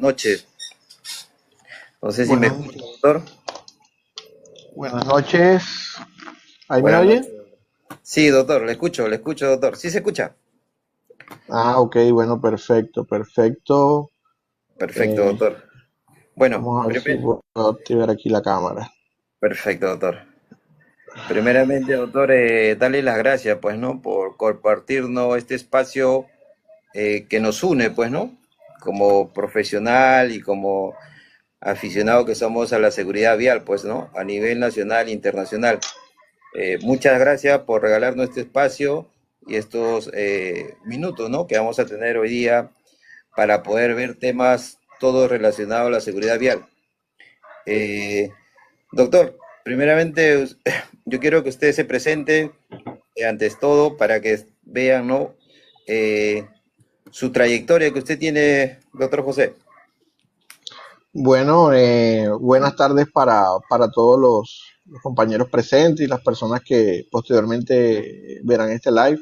noches. No sé si me Buenas, escucha, doctor. buenas noches. ¿Ahí me Buenas oye? noches. Sí, doctor, le escucho, doctor. ¿Sí se escucha? Ah, ok, bueno, perfecto, perfecto. Perfecto, Eh, doctor. Bueno, Vamos a ver si puedo activar aquí la cámara. perfecto, doctor. Primeramente, doctor, darle las gracias, pues, ¿no? Por compartirnos este espacio que nos une, pues, ¿no? Como profesional y como aficionado que somos a la seguridad vial, pues, ¿no? A nivel nacional e internacional. Muchas gracias por regalarnos este espacio y estos minutos, ¿no? Que vamos a tener hoy día para poder ver temas todos relacionados a la seguridad vial. Eh, Doctor, primeramente yo quiero que usted se presente antes todo para que vean, ¿no? Eh, Su trayectoria que usted tiene, doctor José. Bueno, buenas tardes para todos los compañeros presentes y las personas que posteriormente verán este live.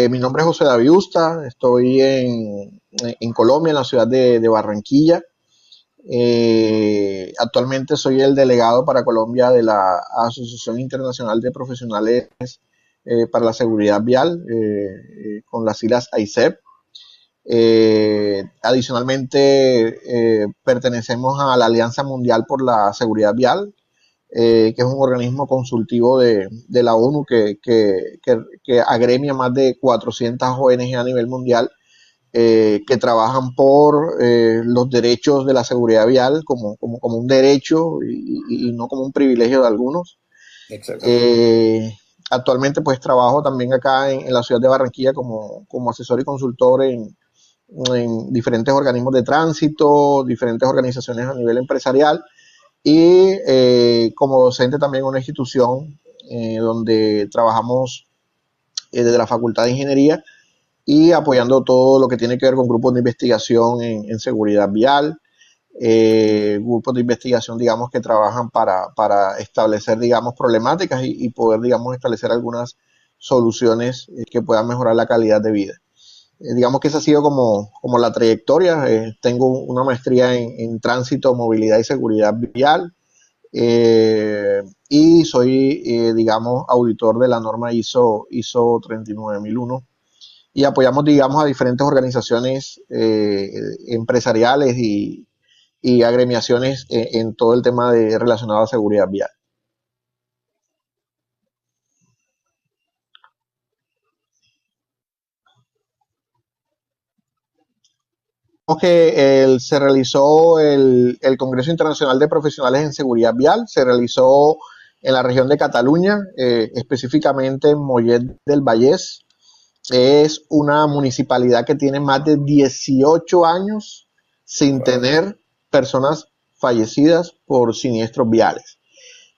Mi nombre es José David Usta, estoy en Colombia, en la ciudad de Barranquilla. Actualmente soy el delegado para Colombia de la Asociación Internacional de Profesionales para la Seguridad Vial, con las siglas AICEP. Adicionalmente, pertenecemos a la Alianza Mundial por la Seguridad Vial, que es un organismo consultivo de la ONU que agremia más de 400 ONG a nivel mundial que trabajan por los derechos de la seguridad vial como un derecho y no como un privilegio de algunos. Exactamente. Eh, Actualmente pues trabajo también acá en la ciudad de Barranquilla como asesor y consultor en diferentes organismos de tránsito, diferentes organizaciones a nivel empresarial y como docente también en una institución donde trabajamos desde la Facultad de Ingeniería y apoyando todo lo que tiene que ver con grupos de investigación en seguridad vial, grupos de investigación, digamos, que trabajan para establecer, digamos, problemáticas y poder, digamos, establecer algunas soluciones que puedan mejorar la calidad de vida. Digamos que esa ha sido como la trayectoria. Tengo una maestría en tránsito, movilidad y seguridad vial. Y soy, digamos, auditor de la norma ISO 39001 y apoyamos, digamos, a diferentes organizaciones empresariales y agremiaciones en todo el tema relacionado a seguridad vial. Que se realizó el Congreso Internacional de Profesionales en Seguridad Vial, se realizó en la región de Cataluña, específicamente en Mollet del Vallès. Es una municipalidad que tiene más de 18 años sin Wow. tener personas fallecidas por siniestros viales.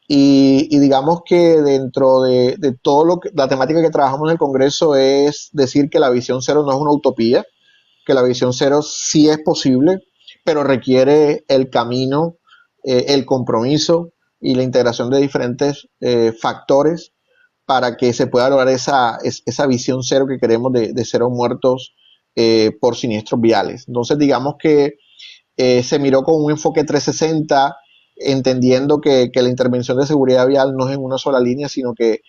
Digamos que dentro de todo la temática que trabajamos en el Congreso es decir que la visión cero no es una utopía, que la visión cero sí es posible, pero requiere el camino, el compromiso y la integración de diferentes factores para que se pueda lograr esa visión cero que queremos de cero muertos por siniestros viales. Entonces, digamos que se miró con un enfoque 360, entendiendo que la intervención de seguridad vial no es en una sola línea, sino que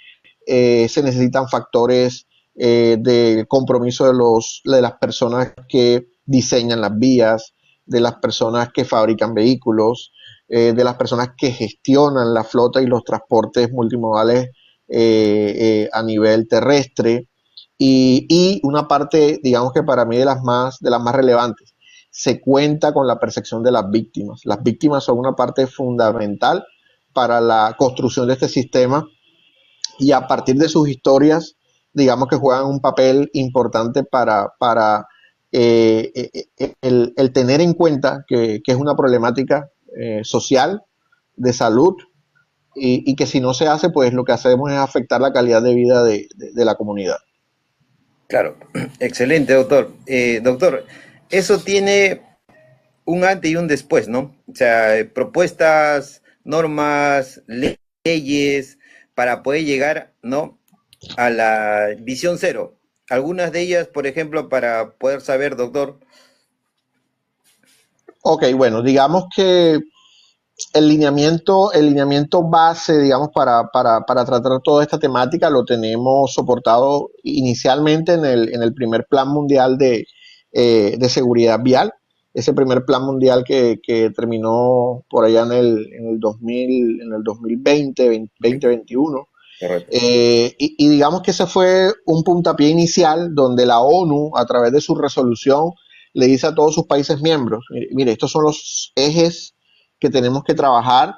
se necesitan factores de compromiso de las personas que diseñan las vías, de las personas que fabrican vehículos, de las personas que gestionan la flota y los transportes multimodales a nivel terrestre. Y una parte, digamos que para mí de las más relevantes, se cuenta con la percepción de las víctimas. Las víctimas son una parte fundamental para la construcción de este sistema y a partir de sus historias, digamos que juegan un papel importante para el tener en cuenta que es una problemática social, de salud, y que si no se hace, pues lo que hacemos es afectar la calidad de vida de la comunidad. Claro, excelente, doctor. Doctor, eso tiene un antes y un después, ¿no? O sea, propuestas, normas, leyes para poder llegar, ¿no? A la visión cero. Algunas de ellas, por ejemplo, para poder saber, doctor. Ok, bueno, digamos que el lineamiento base, digamos, para tratar toda esta temática lo tenemos soportado inicialmente en el primer Plan Mundial de Seguridad Vial, ese primer Plan Mundial que terminó por allá en el 2000, en el 2020, 2021. Correcto. Y digamos que ese fue un puntapié inicial donde la ONU, a través de su resolución, le dice a todos sus países miembros, mire, estos son los ejes que tenemos que trabajar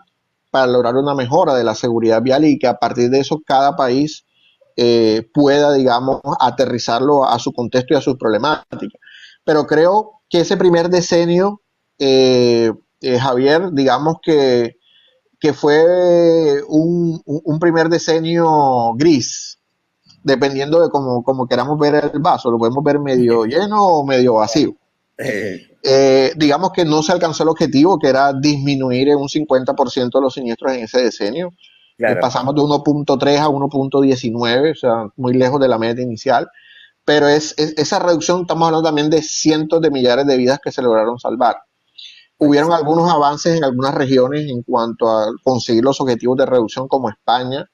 para lograr una mejora de la seguridad vial y que a partir de eso cada país pueda, digamos, aterrizarlo a su contexto y a sus problemáticas. Pero creo que ese primer decenio, Javier, digamos que fue un primer decenio gris, dependiendo de cómo queramos ver el vaso. Lo podemos ver medio lleno o medio vacío. Digamos que no se alcanzó el objetivo, que era disminuir en un 50% los siniestros en ese decenio. Claro, Pasamos de 1.3 a 1.19, o sea, muy lejos de la meta inicial. Pero esa reducción, estamos hablando también de cientos de millares de vidas que se lograron salvar. Hubieron buenísimo. algunos avances en algunas regiones en cuanto a conseguir los objetivos de reducción, como España,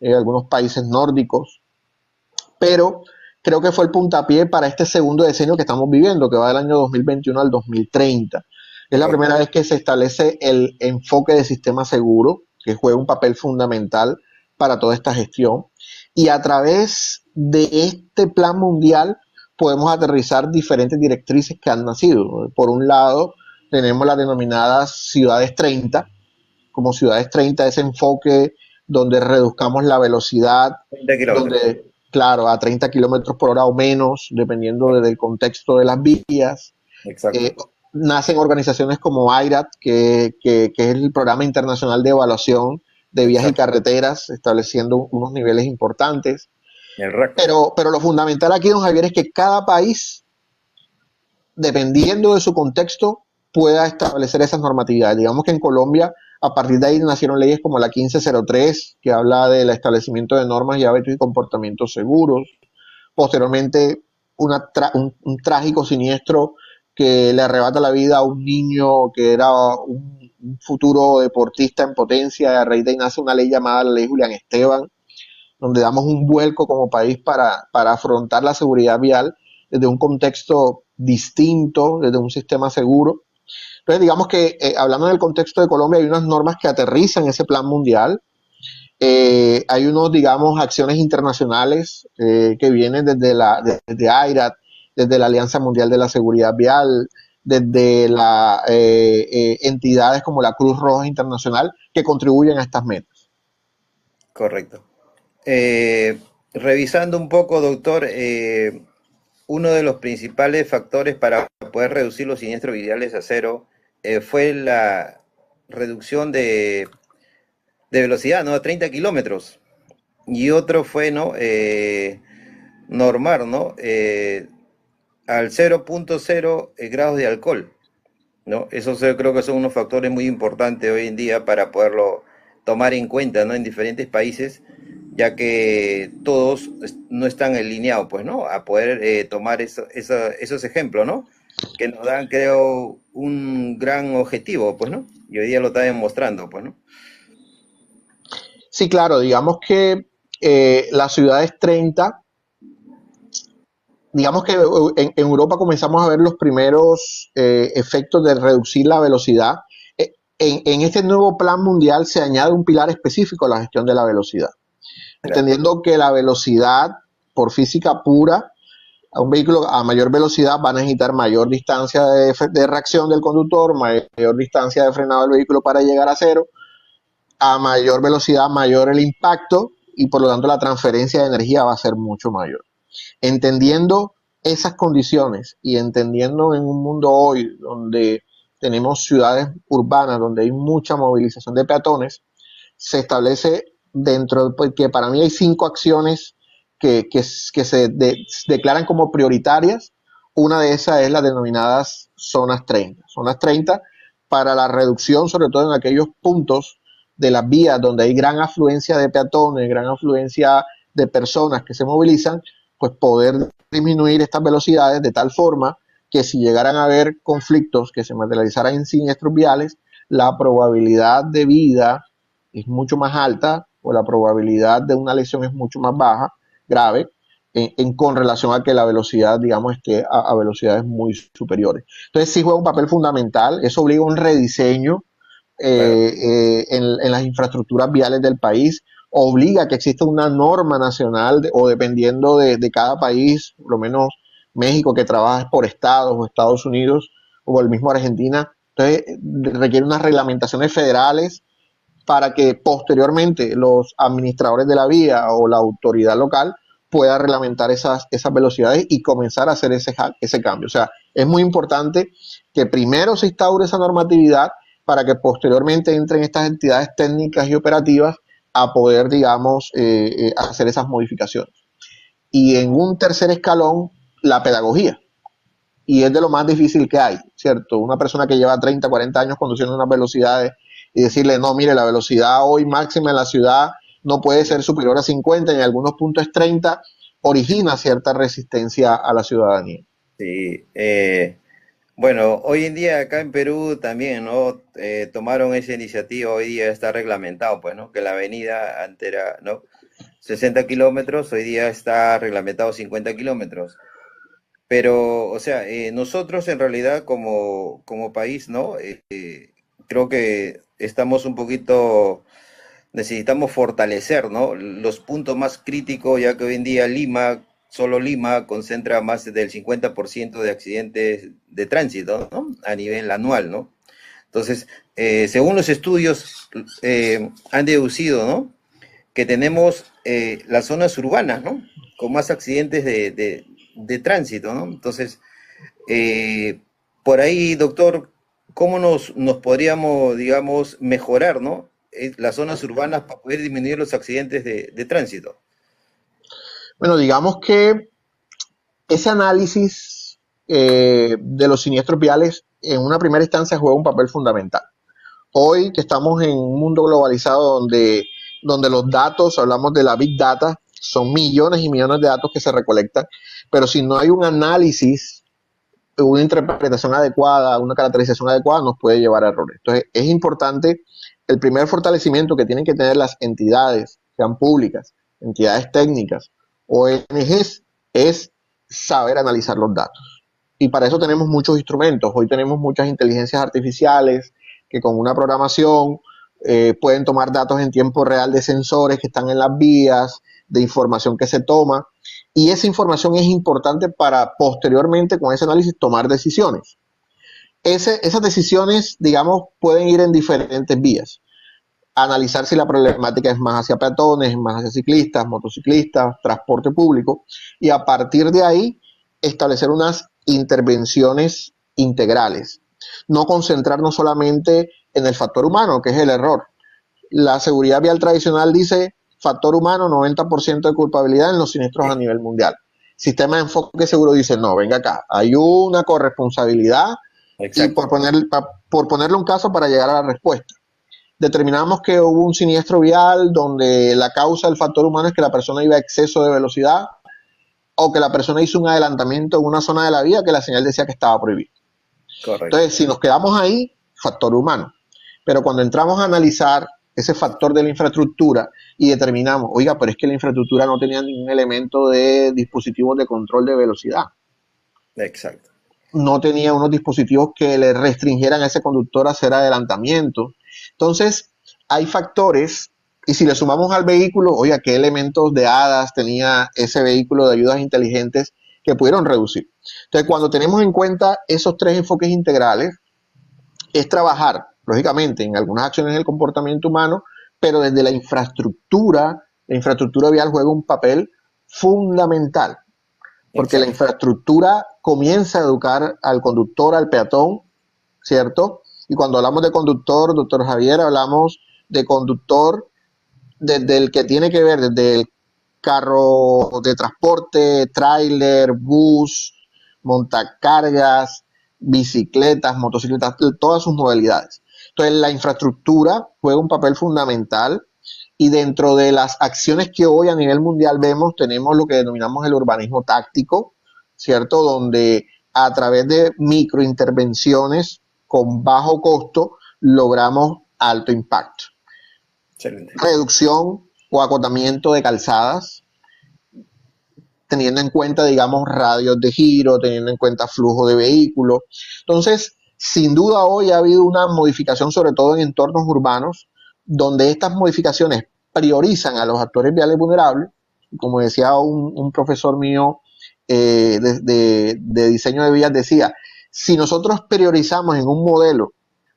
algunos países nórdicos, pero creo que fue el puntapié para este segundo decenio que estamos viviendo, que va del año 2021 al 2030. Es la Correcto. primera vez que se establece el enfoque de sistema seguro, que juega un papel fundamental para toda esta gestión. Y a través de este plan mundial podemos aterrizar diferentes directrices que han nacido. Por un lado, tenemos las denominadas ciudades 30, como ciudades 30, ese enfoque donde reduzcamos la velocidad, 30 kilómetros. donde, claro, a 30 kilómetros por hora o menos, dependiendo del contexto de las vías. Exacto. Eh, Nacen organizaciones como IRAT, que es el Programa Internacional de Evaluación de Vías y Exacto. Carreteras, estableciendo unos niveles importantes. El RAC. Pero lo fundamental aquí, don Javier, es que cada país, dependiendo de su contexto, pueda establecer esas normatividades. Digamos que en Colombia, a partir de ahí nacieron leyes como la 1503, que habla del establecimiento de normas y hábitos y comportamientos seguros. Posteriormente, un trágico siniestro que le arrebata la vida a un niño que era un futuro deportista en potencia. A raíz de ahí nace una ley llamada la Ley Julián Esteban, donde damos un vuelco como país para afrontar la seguridad vial desde un contexto distinto, desde un sistema seguro. Entonces, digamos que hablando del contexto de Colombia, hay unas normas que aterrizan ese plan mundial. Hay unos, digamos, acciones internacionales que vienen desde IRAT, desde la Alianza Mundial de la Seguridad Vial, desde entidades como la Cruz Roja Internacional, que contribuyen a estas metas. Correcto. Revisando un poco, doctor, uno de los principales factores para poder reducir los siniestros viales a cero fue la reducción de velocidad, ¿no? A 30 kilómetros. Y otro fue, ¿no? Normar, ¿no? Al 0.0 grados de alcohol, ¿no? Esos creo que son unos factores muy importantes hoy en día para poderlo tomar en cuenta, ¿no? En diferentes países, ya que todos no están alineados, pues, ¿no? A poder tomar esos ejemplos, ¿no? Que nos dan, creo, un gran objetivo, pues, ¿no? Y hoy día lo está demostrando, pues, ¿no? Sí, claro, digamos que las ciudades 30, digamos que en Europa comenzamos a ver los primeros efectos de reducir la velocidad. En este nuevo plan mundial se añade un pilar específico a la gestión de la velocidad, Claro, entendiendo que la velocidad por física pura, a un vehículo a mayor velocidad va a necesitar mayor distancia de reacción del conductor, mayor distancia de frenado del vehículo para llegar a cero, a mayor velocidad mayor el impacto y por lo tanto la transferencia de energía va a ser mucho mayor. Entendiendo esas condiciones y entendiendo en un mundo hoy donde tenemos ciudades urbanas, donde hay mucha movilización de peatones, se establece dentro, porque para mí hay 5 acciones que declaran como prioritarias. Una de esas es las denominadas zonas 30. Zonas 30 para la reducción, sobre todo en aquellos puntos de las vías donde hay gran afluencia de peatones, gran afluencia de personas que se movilizan, pues poder disminuir estas velocidades de tal forma que si llegaran a haber conflictos que se materializaran en siniestros viales, la probabilidad de vida es mucho más alta o la probabilidad de una lesión es mucho más baja, grave, con relación a que la velocidad, digamos, esté a velocidades muy superiores. Entonces sí juega un papel fundamental, eso obliga a un rediseño Claro. en las infraestructuras viales del país, obliga a que exista una norma nacional o dependiendo de cada país, por lo menos México que trabaja por estados o Estados Unidos o el mismo Argentina, entonces requiere unas reglamentaciones federales para que posteriormente los administradores de la vía o la autoridad local pueda reglamentar esas velocidades y comenzar a hacer ese cambio. O sea, es muy importante que primero se instaure esa normatividad para que posteriormente entren estas entidades técnicas y operativas a poder, digamos, hacer esas modificaciones. Y en un tercer escalón, la pedagogía. Y es de lo más difícil que hay, ¿cierto? Una persona que lleva 30, 40 años conduciendo unas velocidades y decirle, no, mire, la velocidad hoy máxima en la ciudad no puede ser superior a 50, en algunos puntos es 30, origina cierta resistencia a la ciudadanía. Sí, bueno, hoy en día acá en Perú también, ¿no? Tomaron esa iniciativa, hoy día está reglamentado, pues, ¿no? Que la avenida antes era, ¿no? 60 kilómetros, hoy día está reglamentado 50 kilómetros. Pero, o sea, nosotros en realidad como país, ¿no? Creo que estamos un poquito, necesitamos fortalecer, ¿no? Los puntos más críticos, ya que hoy en día Lima, solo Lima, concentra más del 50% de accidentes de tránsito, ¿no? A nivel anual, ¿no? Entonces, según los estudios, han deducido, ¿no? Que tenemos las zonas urbanas, ¿no? Con más accidentes de tránsito, ¿no? Entonces, eh, por ahí, doctor, ¿cómo nos podríamos, digamos, mejorar, ¿no? Las zonas urbanas para poder disminuir los accidentes de tránsito. Bueno, digamos que ese análisis de los siniestros viales en una primera instancia juega un papel fundamental. Hoy que estamos en un mundo globalizado donde los datos, hablamos de la Big Data, son millones y millones de datos que se recolectan, pero si no hay un análisis, una interpretación adecuada, una caracterización adecuada, nos puede llevar a errores. Entonces, es importante el primer fortalecimiento que tienen que tener las entidades, sean públicas, entidades técnicas, ONGs, es saber analizar los datos. Y para eso tenemos muchos instrumentos. Hoy tenemos muchas inteligencias artificiales que con una programación pueden tomar datos en tiempo real de sensores que están en las vías, de información que se toma, y esa información es importante para posteriormente con ese análisis tomar decisiones. Esas decisiones, digamos, pueden ir en diferentes vías. Analizar si la problemática es más hacia peatones, más hacia ciclistas, motociclistas, transporte público, y a partir de ahí establecer unas intervenciones integrales. No concentrarnos solamente en el factor humano, que es el error. La seguridad vial tradicional dice factor humano, 90% de culpabilidad en los siniestros a Sí, nivel mundial. Sistema de enfoque seguro dice, no, venga acá, hay una corresponsabilidad y exacto. por ponerle un caso para llegar a la respuesta. Determinamos que hubo un siniestro vial donde la causa del factor humano es que la persona iba a exceso de velocidad o que la persona hizo un adelantamiento en una zona de la vía que la señal decía que estaba prohibido. Correcto. Entonces, si nos quedamos ahí, factor humano. Pero cuando entramos a analizar ese factor de la infraestructura y determinamos, oiga, pero es que la infraestructura no tenía ningún elemento de dispositivos de control de velocidad, Exacto. no tenía unos dispositivos que le restringieran a ese conductor a hacer adelantamiento. Entonces, hay factores, y si le sumamos al vehículo, oiga, qué elementos de hadas tenía ese vehículo de ayudas inteligentes que pudieron reducir. Entonces, cuando tenemos en cuenta esos tres enfoques integrales, es trabajar, lógicamente, en algunas acciones del comportamiento humano, pero desde la infraestructura vial juega un papel fundamental, porque la Exacto. infraestructura comienza a educar al conductor, al peatón, ¿cierto? Y cuando hablamos de conductor, doctor Javier, hablamos de conductor desde el que tiene que ver, desde el carro de transporte, tráiler, bus, montacargas, bicicletas, motocicletas, todas sus modalidades. Entonces, la infraestructura juega un papel fundamental y dentro de las acciones que hoy a nivel mundial vemos, tenemos lo que denominamos el urbanismo táctico, ¿cierto? Donde a través de microintervenciones con bajo costo logramos alto impacto. Excelente. Reducción o acotamiento de calzadas, teniendo en cuenta, digamos, radios de giro, teniendo en cuenta flujo de vehículos. Entonces, sin duda hoy ha habido una modificación, sobre todo en entornos urbanos, donde estas modificaciones priorizan a los actores viales vulnerables. Como decía un profesor mío de diseño de vías, decía, si nosotros priorizamos en un modelo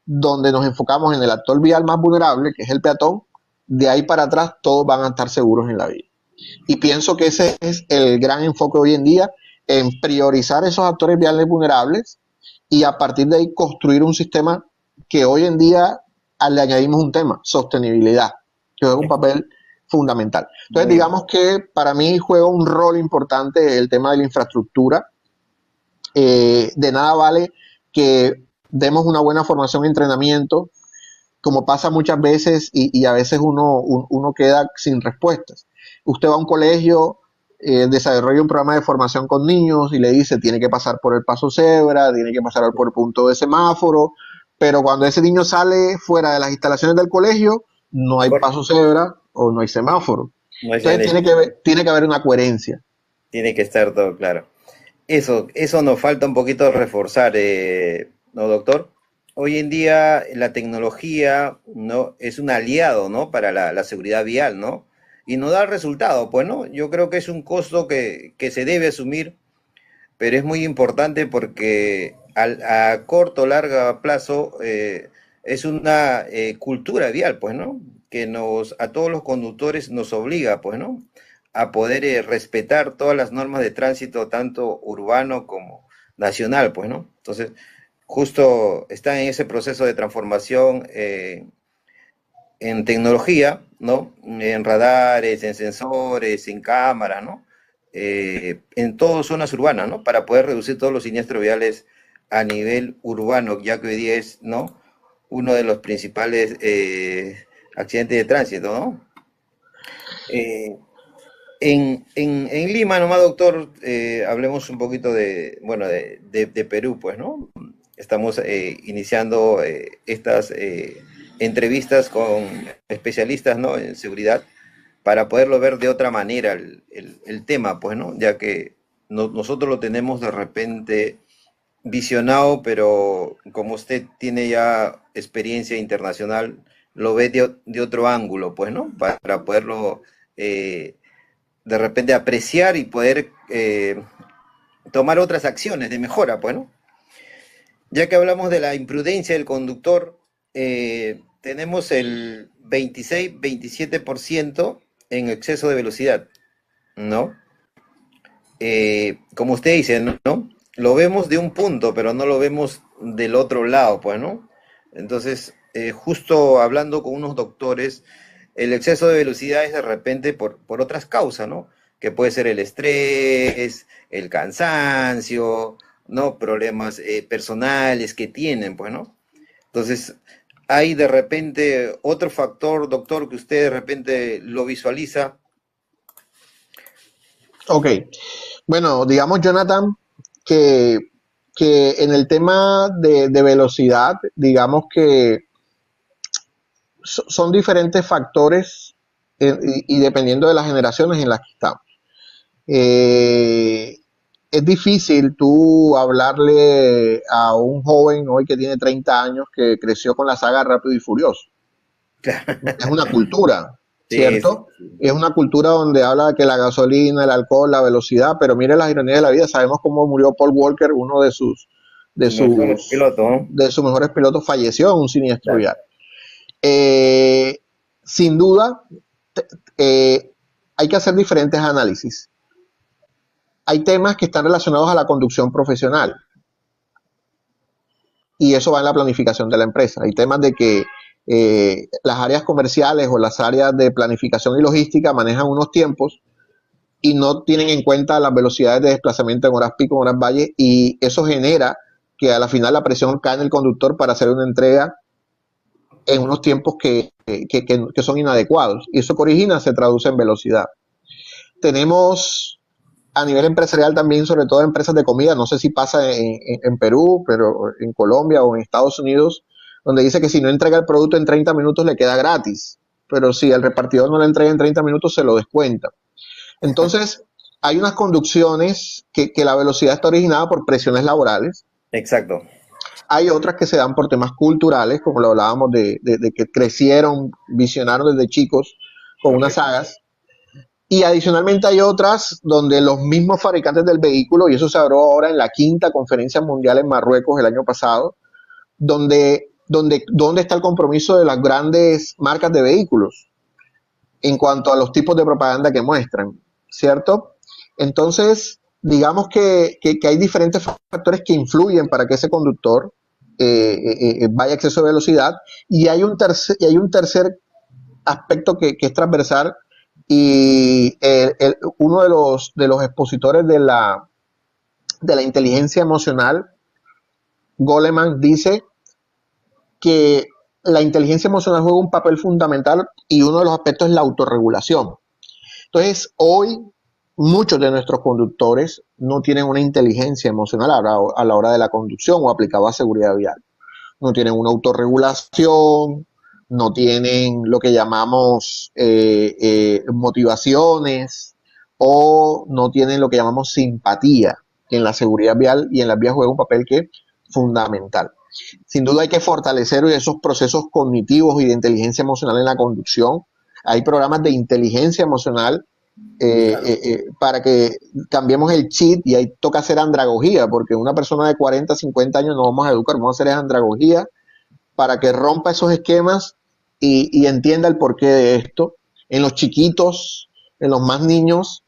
donde nos enfocamos en el actor vial más vulnerable, que es el peatón, de ahí para atrás todos van a estar seguros en la vía. Y pienso que ese es el gran enfoque hoy en día, en priorizar esos actores viales vulnerables y a partir de ahí construir un sistema que hoy en día le añadimos un tema, sostenibilidad, que juega un papel fundamental. Entonces, digamos que para mí juega un rol importante el tema de la infraestructura. De nada vale que demos una buena formación y entrenamiento, como pasa muchas veces y a veces uno queda sin respuestas. Usted va a un colegio, desarrolla un programa de formación con niños y le dice tiene que pasar por el paso cebra, tiene que pasar por el punto de semáforo, pero cuando ese niño sale fuera de las instalaciones del colegio, no hay paso cebra o no hay semáforo. Entonces tiene que haber una coherencia. Tiene que estar todo claro. Eso nos falta un poquito reforzar, ¿no, doctor? Hoy en día la tecnología, ¿no?, es un aliado, ¿no?, para la seguridad vial, ¿no? Y no da resultado, pues, ¿no? Yo creo que es un costo que se debe asumir, pero es muy importante porque a corto o largo plazo es una cultura vial, pues, ¿no? Que a todos los conductores nos obliga, pues, ¿no?, a poder respetar todas las normas de tránsito, tanto urbano como nacional, pues, ¿no? Entonces, justo están en ese proceso de transformación en tecnología, ¿no? En radares, en sensores, en cámaras, ¿no? En todas zonas urbanas, ¿no? Para poder reducir todos los siniestros viales a nivel urbano, ya que hoy día es, ¿no?, uno de los principales accidentes de tránsito, ¿no? En Lima, nomás, doctor, hablemos un poquito bueno, de Perú, pues, ¿no? Estamos iniciando estas entrevistas con especialistas, ¿no?, en seguridad, para poderlo ver de otra manera el tema, pues, ¿no? Ya que nosotros lo tenemos de repente visionado, pero como usted tiene ya experiencia internacional, lo ve de otro ángulo, pues, ¿no? Para poderlo de repente apreciar y poder tomar otras acciones de mejora, pues, ¿no? Ya que hablamos de la imprudencia del conductor, tenemos el 26-27% en exceso de velocidad, ¿no? Como usted dice, ¿no? Lo vemos de un punto, pero no lo vemos del otro lado, pues, ¿no? Entonces, justo hablando con unos doctores, el exceso de velocidad es de repente por otras causas, ¿no? Que puede ser el estrés, el cansancio, ¿no? Problemas personales que tienen, pues, ¿no? Entonces, hay de repente otro factor, doctor, que usted de repente lo visualiza. Ok. Bueno, digamos, Jonathan, que en el tema de velocidad, digamos que son diferentes factores y dependiendo de las generaciones en las que estamos. Es difícil tú hablarle a un joven hoy que tiene 30 años que creció con la saga Rápido y Furioso. Es una cultura, ¿cierto? Sí, sí. Es una cultura donde habla de que la gasolina, el alcohol, la velocidad, pero mire las ironías de la vida. Sabemos cómo murió Paul Walker, uno de sus mejores pilotos, falleció en un siniestro vial. Sin duda, hay que hacer diferentes análisis. Hay temas que están relacionados a la conducción profesional y eso va en la planificación de la empresa. Hay temas de que las áreas comerciales o las áreas de planificación y logística manejan unos tiempos y no tienen en cuenta las velocidades de desplazamiento en horas pico, en horas valle, y eso genera que a la final la presión cae en el conductor para hacer una entrega en unos tiempos que son inadecuados, y eso que origina se traduce en velocidad. Tenemos a nivel empresarial también, sobre todo empresas de comida, no sé si pasa en Perú, pero en Colombia o en Estados Unidos, donde dice que si no entrega el producto en 30 minutos le queda gratis, pero si el repartidor no le entrega en 30 minutos se lo descuenta. Entonces, hay unas conducciones que la velocidad está originada por presiones laborales. Exacto. Hay otras que se dan por temas culturales, como lo hablábamos de que crecieron, visionaron desde chicos con unas Correcto. sagas. Y adicionalmente hay otras donde los mismos fabricantes del vehículo, y eso se habló ahora en la quinta conferencia mundial en Marruecos el año pasado, donde está el compromiso de las grandes marcas de vehículos en cuanto a los tipos de propaganda que muestran, ¿cierto? Entonces, digamos que hay diferentes factores que influyen para que ese conductor vaya a exceso de velocidad, y hay un tercer aspecto que es transversal, y uno de los expositores de la inteligencia emocional, Goleman, dice que la inteligencia emocional juega un papel fundamental y uno de los aspectos es la autorregulación. Entonces, hoy muchos de nuestros conductores no tienen una inteligencia emocional a la hora de la conducción o aplicado a seguridad vial. No tienen una autorregulación, no tienen lo que llamamos motivaciones, o no tienen lo que llamamos simpatía, que en la seguridad vial y en las vías juega un papel que es fundamental. Sin duda hay que fortalecer esos procesos cognitivos y de inteligencia emocional en la conducción. Hay programas de inteligencia emocional Claro. para que cambiemos el chip, y ahí toca hacer andragogía, porque una persona de 40, 50 años no vamos a educar, vamos a hacer andragogía para que rompa esos esquemas y entienda el porqué de esto. En los chiquitos, en los más niños,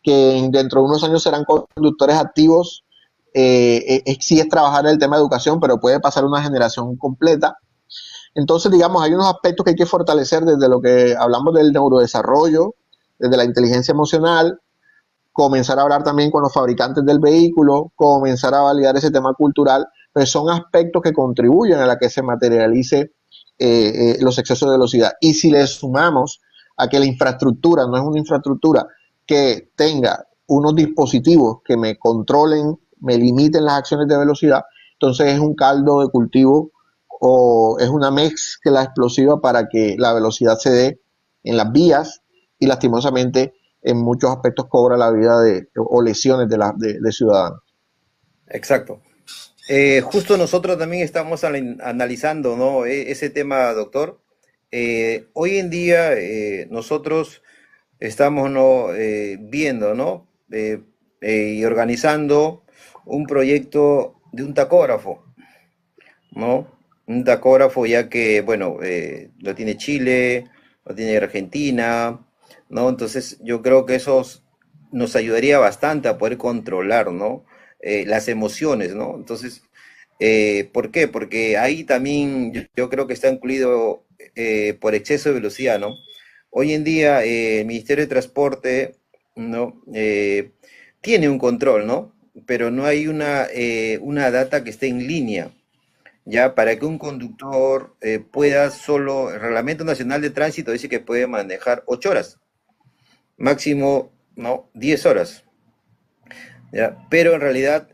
que dentro de unos años serán conductores activos, sí es trabajar en el tema de educación, pero puede pasar una generación completa. Entonces, digamos, hay unos aspectos que hay que fortalecer desde lo que hablamos del neurodesarrollo, desde la inteligencia emocional, comenzar a hablar también con los fabricantes del vehículo, comenzar a validar ese tema cultural, pues son aspectos que contribuyen a la que se materialice los excesos de velocidad. Y si le sumamos a que la infraestructura no es una infraestructura que tenga unos dispositivos que me controlen, me limiten las acciones de velocidad, entonces es un caldo de cultivo o es una mezcla explosiva para que la velocidad se dé en las vías, y lastimosamente en muchos aspectos cobra la vida o lesiones de ciudadanos. Exacto. Justo nosotros también estamos analizando, ¿no? Ese tema, doctor. Hoy en día nosotros estamos, ¿no? Viendo, ¿no? Y organizando un proyecto de un tacógrafo, ¿no? Un tacógrafo ya que, bueno, lo tiene Chile, lo tiene Argentina, ¿no? Entonces yo creo que eso nos ayudaría bastante a poder controlar, ¿no? Las emociones, ¿no? Entonces, ¿por qué? Porque ahí también yo creo que está incluido por exceso de velocidad, ¿no? Hoy en día el Ministerio de Transporte, ¿no? Tiene un control, ¿no? Pero no hay una data que esté en línea. Ya, para que un conductor pueda solo, el Reglamento Nacional de Tránsito dice que puede manejar 8 horas, máximo, no, 10 horas, ¿ya? Pero en realidad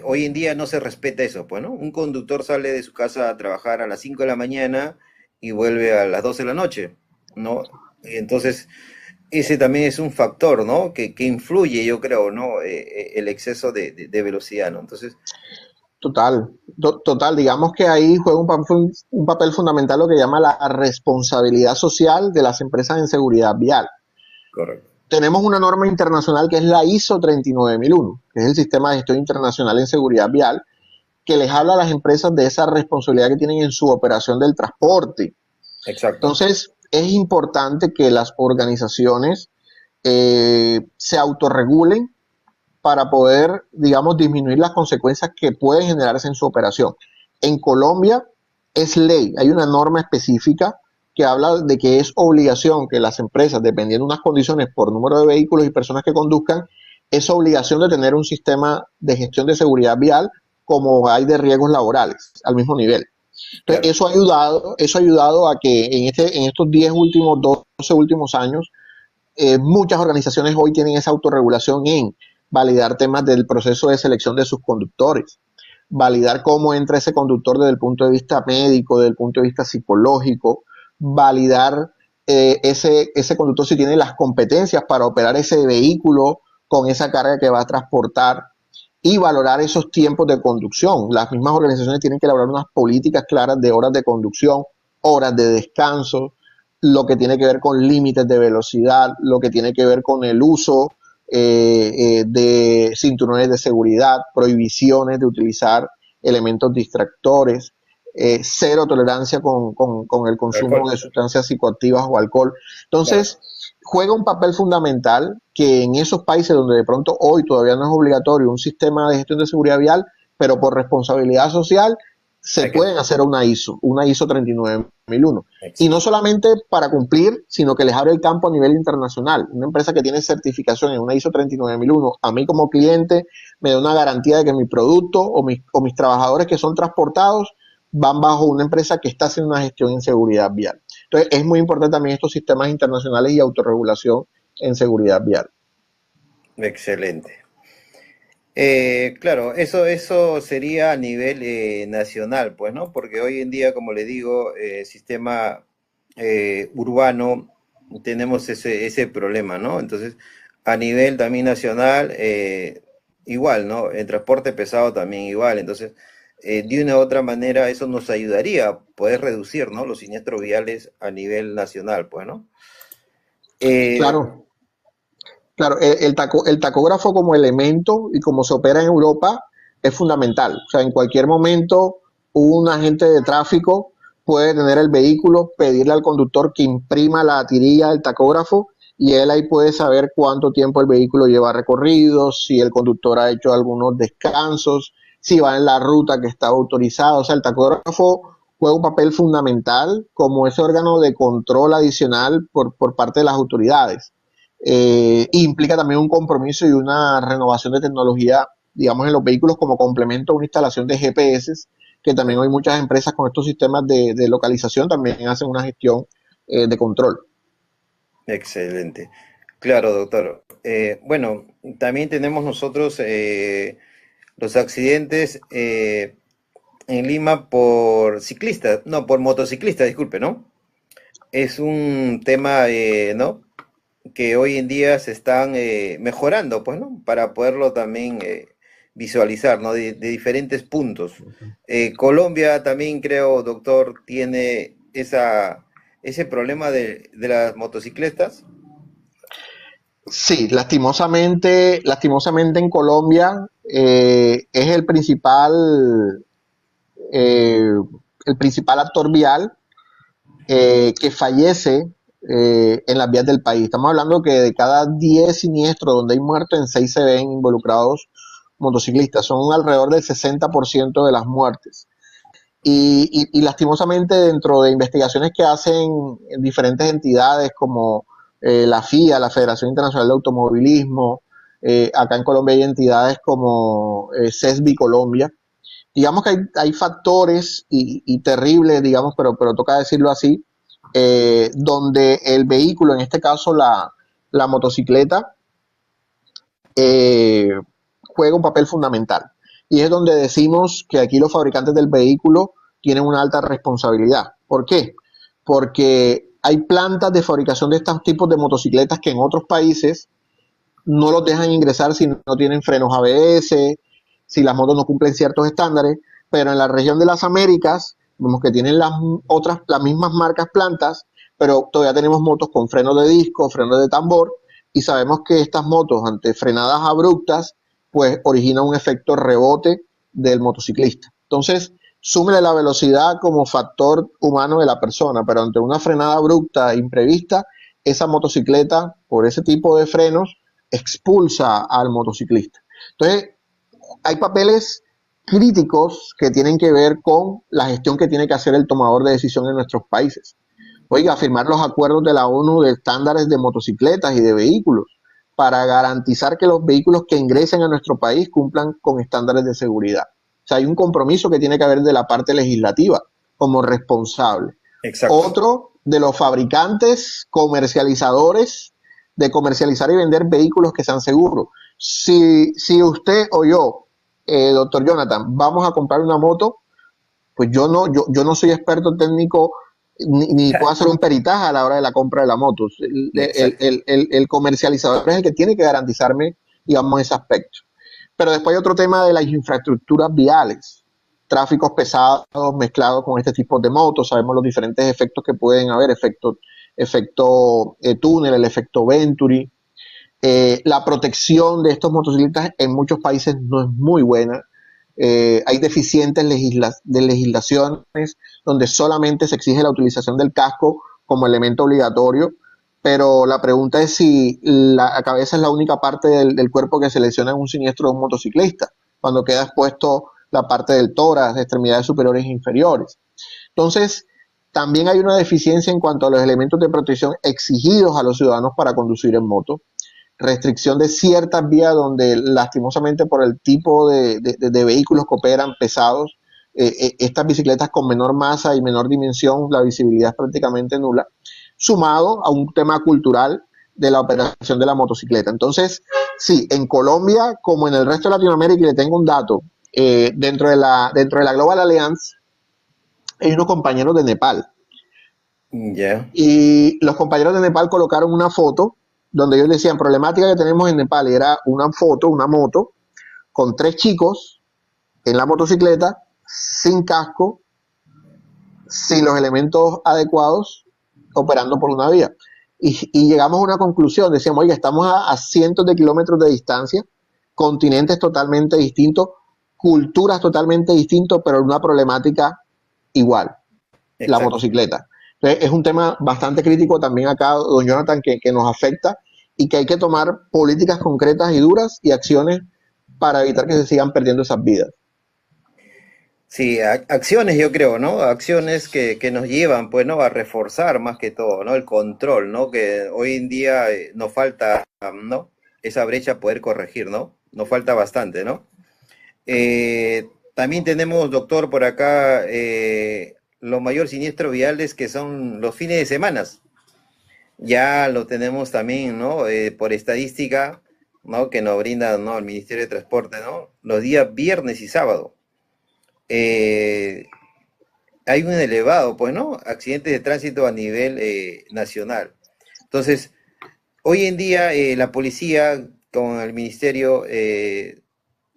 hoy en día no se respeta eso, pues, ¿no? Un conductor sale de su casa a trabajar a las 5 de la mañana y vuelve a las 12 de la noche, ¿no? Entonces, ese también es un factor, ¿no? Que influye, yo creo, ¿no? El exceso de velocidad, ¿no? Entonces, Total, digamos que ahí juega un papel fundamental lo que llama la responsabilidad social de las empresas en seguridad vial. correcto. Tenemos una norma internacional que es la ISO 39001, que es el Sistema de Gestión Internacional en Seguridad Vial, que les habla a las empresas de esa responsabilidad que tienen en su operación del transporte. Exacto. Entonces, es importante que las organizaciones se autorregulen para poder, digamos, disminuir las consecuencias que pueden generarse en su operación. En Colombia es ley, hay una norma específica que habla de que es obligación que las empresas, dependiendo de unas condiciones por número de vehículos y personas que conduzcan, es obligación de tener un sistema de gestión de seguridad vial como hay de riesgos laborales, al mismo nivel. Entonces, Claro. eso ha ayudado a que en estos 10 últimos, 12 últimos años, muchas organizaciones hoy tienen esa autorregulación en validar temas del proceso de selección de sus conductores, validar cómo entra ese conductor desde el punto de vista médico, desde el punto de vista psicológico, validar ese conductor si tiene las competencias para operar ese vehículo con esa carga que va a transportar y valorar esos tiempos de conducción. Las mismas organizaciones tienen que elaborar unas políticas claras de horas de conducción, horas de descanso, lo que tiene que ver con límites de velocidad, lo que tiene que ver con el uso de cinturones de seguridad, prohibiciones de utilizar elementos distractores, cero tolerancia con el consumo de sustancias psicoactivas o alcohol. Entonces, juega un papel fundamental que en esos países donde de pronto hoy todavía no es obligatorio un sistema de gestión de seguridad vial, pero por responsabilidad social se pueden hacer una ISO 39001. Y no solamente para cumplir, sino que les abre el campo a nivel internacional. Una empresa que tiene certificación en una ISO 39001, a mí como cliente me da una garantía de que mi producto o mis trabajadores que son transportados van bajo una empresa que está haciendo una gestión en seguridad vial. Entonces es muy importante también estos sistemas internacionales y autorregulación en seguridad vial. Excelente. Claro, eso sería a nivel nacional, pues, ¿no? Porque hoy en día, como le digo, sistema urbano, tenemos ese problema, ¿no? Entonces, a nivel también nacional, igual, ¿no? En transporte pesado también igual. Entonces, de una u otra manera, eso nos ayudaría a poder reducir, ¿no? Los siniestros viales a nivel nacional, pues, ¿no? Claro. Claro, el tacógrafo como elemento y como se opera en Europa es fundamental. O sea, en cualquier momento un agente de tráfico puede tener el vehículo, pedirle al conductor que imprima la tirilla del tacógrafo y él ahí puede saber cuánto tiempo el vehículo lleva recorrido, si el conductor ha hecho algunos descansos, si va en la ruta que está autorizada. O sea, el tacógrafo juega un papel fundamental como ese órgano de control adicional por parte de las autoridades. Implica también un compromiso y una renovación de tecnología, digamos, en los vehículos como complemento a una instalación de GPS, que también hoy muchas empresas con estos sistemas de localización también hacen una gestión de control. Excelente. Claro, doctor. Bueno, también tenemos nosotros los accidentes en Lima por ciclistas, no, por motociclistas, disculpe, ¿no? Es un tema, ¿no? Que hoy en día se están mejorando, pues, ¿no? Para poderlo también visualizar, ¿no? De diferentes puntos. Colombia también, creo, doctor, tiene ese problema de las motocicletas. Sí, lastimosamente en Colombia es el principal actor vial que fallece en las vías del país. Estamos hablando que de cada 10 siniestros donde hay muertos, en 6 se ven involucrados motociclistas. Son alrededor del 60% de las muertes. Y lastimosamente dentro de investigaciones que hacen diferentes entidades como la FIA, la Federación Internacional de Automovilismo, acá en Colombia hay entidades como CESBI Colombia. Digamos que hay factores y terribles, digamos, pero toca decirlo así, donde el vehículo, en este caso la motocicleta, juega un papel fundamental. Y es donde decimos que aquí los fabricantes del vehículo tienen una alta responsabilidad. ¿Por qué? Porque hay plantas de fabricación de estos tipos de motocicletas que en otros países no los dejan ingresar si no tienen frenos ABS, si las motos no cumplen ciertos estándares, pero en la región de las Américas vemos que tienen las mismas marcas plantas, pero todavía tenemos motos con frenos de disco, frenos de tambor, y sabemos que estas motos ante frenadas abruptas pues origina un efecto rebote del motociclista. Entonces, súmele la velocidad como factor humano de la persona, pero ante una frenada abrupta e imprevista, esa motocicleta, por ese tipo de frenos, expulsa al motociclista. Entonces, hay papeles críticos que tienen que ver con la gestión que tiene que hacer el tomador de decisión en nuestros países. Oiga, firmar los acuerdos de la ONU de estándares de motocicletas y de vehículos para garantizar que los vehículos que ingresen a nuestro país cumplan con estándares de seguridad. O sea, hay un compromiso que tiene que haber de la parte legislativa como responsable. Exacto. Otro de los fabricantes comercializadores de comercializar y vender vehículos que sean seguros. si usted o yo, doctor Jonathan, vamos a comprar una moto, pues yo no soy experto técnico ni puedo hacer un peritaje a la hora de la compra de la moto. Exacto. El comercializador es el que tiene que garantizarme, digamos, ese aspecto. Pero después hay otro tema de las infraestructuras viales, tráficos pesados mezclados con este tipo de motos. Sabemos los diferentes efectos que pueden haber, efecto túnel, el efecto Venturi. La protección de estos motociclistas en muchos países no es muy buena. Hay deficientes legislaciones donde solamente se exige la utilización del casco como elemento obligatorio, pero la pregunta es si la cabeza es la única parte del cuerpo que se lesiona en un siniestro de un motociclista, cuando queda expuesto la parte del tórax, de extremidades superiores e inferiores. Entonces, también hay una deficiencia en cuanto a los elementos de protección exigidos a los ciudadanos para conducir en moto, restricción de ciertas vías donde lastimosamente por el tipo de vehículos que operan pesados, estas bicicletas con menor masa y menor dimensión, la visibilidad es prácticamente nula, sumado a un tema cultural de la operación de la motocicleta. Entonces, sí, en Colombia, como en el resto de Latinoamérica, y le tengo un dato, dentro de la Global Alliance hay unos compañeros de Nepal. Ya. Y los compañeros de Nepal colocaron una foto donde ellos decían, problemática que tenemos en Nepal, y era una foto, una moto, con 3 chicos en la motocicleta, sin casco, sin los elementos adecuados, operando por una vía. Y llegamos a una conclusión, decíamos, oye, estamos a cientos de kilómetros de distancia, continentes totalmente distintos, culturas totalmente distintas, pero una problemática igual, la Exacto. motocicleta. Entonces, es un tema bastante crítico también acá, don Jonathan, que nos afecta y que hay que tomar políticas concretas y duras y acciones para evitar que se sigan perdiendo esas vidas. Sí, acciones yo creo, ¿no? Acciones que nos llevan, pues, ¿no? A reforzar más que todo, ¿no? El control, ¿no? Que hoy en día nos falta, ¿no? Esa brecha poder corregir, ¿no? Nos falta bastante, ¿no? También tenemos, doctor, por acá, los mayores siniestros viales que son los fines de semana. Ya lo tenemos también, ¿no? Por estadística, ¿no? Que nos brinda, ¿no? El Ministerio de Transporte, ¿no? Los días viernes y sábado. Eh, Hay un elevado, pues, ¿no? Accidentes de tránsito a nivel nacional. Entonces, hoy en día la policía con el ministerio,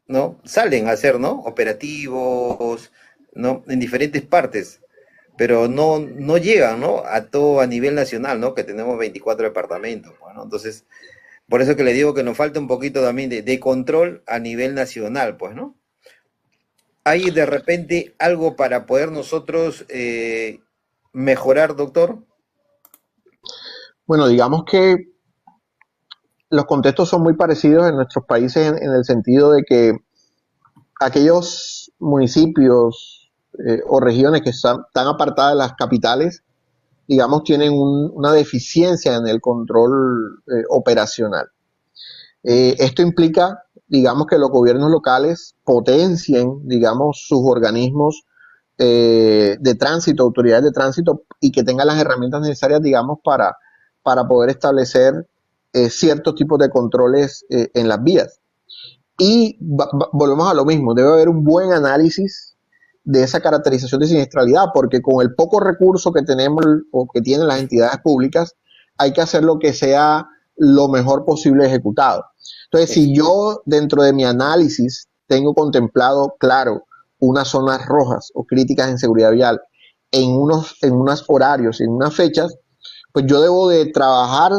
¿no? Salen a hacer, ¿no? Operativos, ¿no? En diferentes partes, pero no llegan, ¿no? A todo a nivel nacional, ¿no? Que tenemos 24 departamentos, bueno, entonces, por eso que le digo que nos falta un poquito también de control a nivel nacional, pues, ¿no? ¿Hay de repente algo para poder nosotros mejorar, doctor? Bueno, digamos que los contextos son muy parecidos en nuestros países en el sentido de que aquellos municipios o regiones que están tan apartadas de las capitales, digamos, tienen una deficiencia en el control operacional. Esto implica, digamos, que los gobiernos locales potencien, digamos, sus organismos de tránsito, autoridades de tránsito, y que tengan las herramientas necesarias, digamos, para poder establecer ciertos tipos de controles en las vías. Y volvemos a lo mismo, debe haber un buen análisis de esa caracterización de siniestralidad, porque con el poco recurso que tenemos o que tienen las entidades públicas, hay que hacer lo que sea lo mejor posible ejecutado. Entonces, si yo dentro de mi análisis tengo contemplado, claro, unas zonas rojas o críticas en seguridad vial en unos horarios, en unas fechas, pues yo debo de trabajar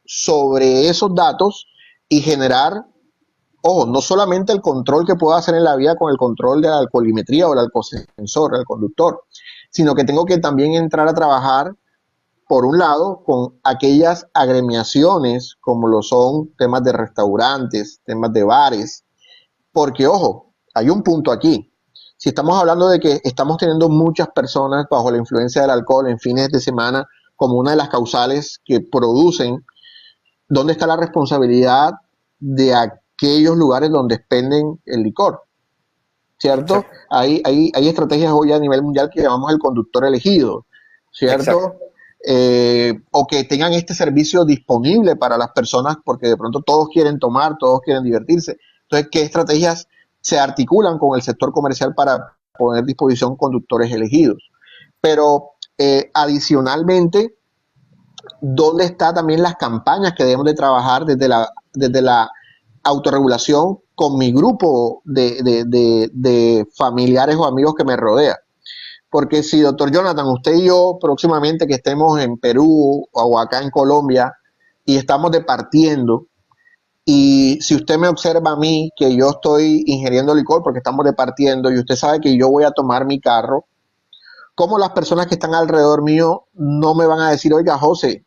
sobre esos datos y generar, ojo, no solamente el control que puedo hacer en la vía con el control de la alcoholimetría o el alcosensor, el conductor, sino que tengo que también entrar a trabajar, por un lado, con aquellas agremiaciones como lo son temas de restaurantes, temas de bares, porque, ojo, hay un punto aquí. Si estamos hablando de que estamos teniendo muchas personas bajo la influencia del alcohol en fines de semana como una de las causales que producen, ¿dónde está la responsabilidad de aquellos lugares donde expenden el licor? ¿Cierto? Exacto, Hay estrategias hoy a nivel mundial que llamamos el conductor elegido, exacto. ¿cierto? o que tengan este servicio disponible para las personas, porque de pronto todos quieren tomar, todos quieren divertirse. Entonces, ¿qué estrategias se articulan con el sector comercial para poner a disposición conductores elegidos? Pero adicionalmente, ¿dónde están también las campañas que debemos de trabajar desde la autorregulación con mi grupo de familiares o amigos que me rodea? Porque si, doctor Jonathan, usted y yo próximamente que estemos en Perú o acá en Colombia y estamos departiendo, y si usted me observa a mí que yo estoy ingiriendo licor porque estamos departiendo y usted sabe que yo voy a tomar mi carro, ¿cómo las personas que están alrededor mío no me van a decir, oiga, José,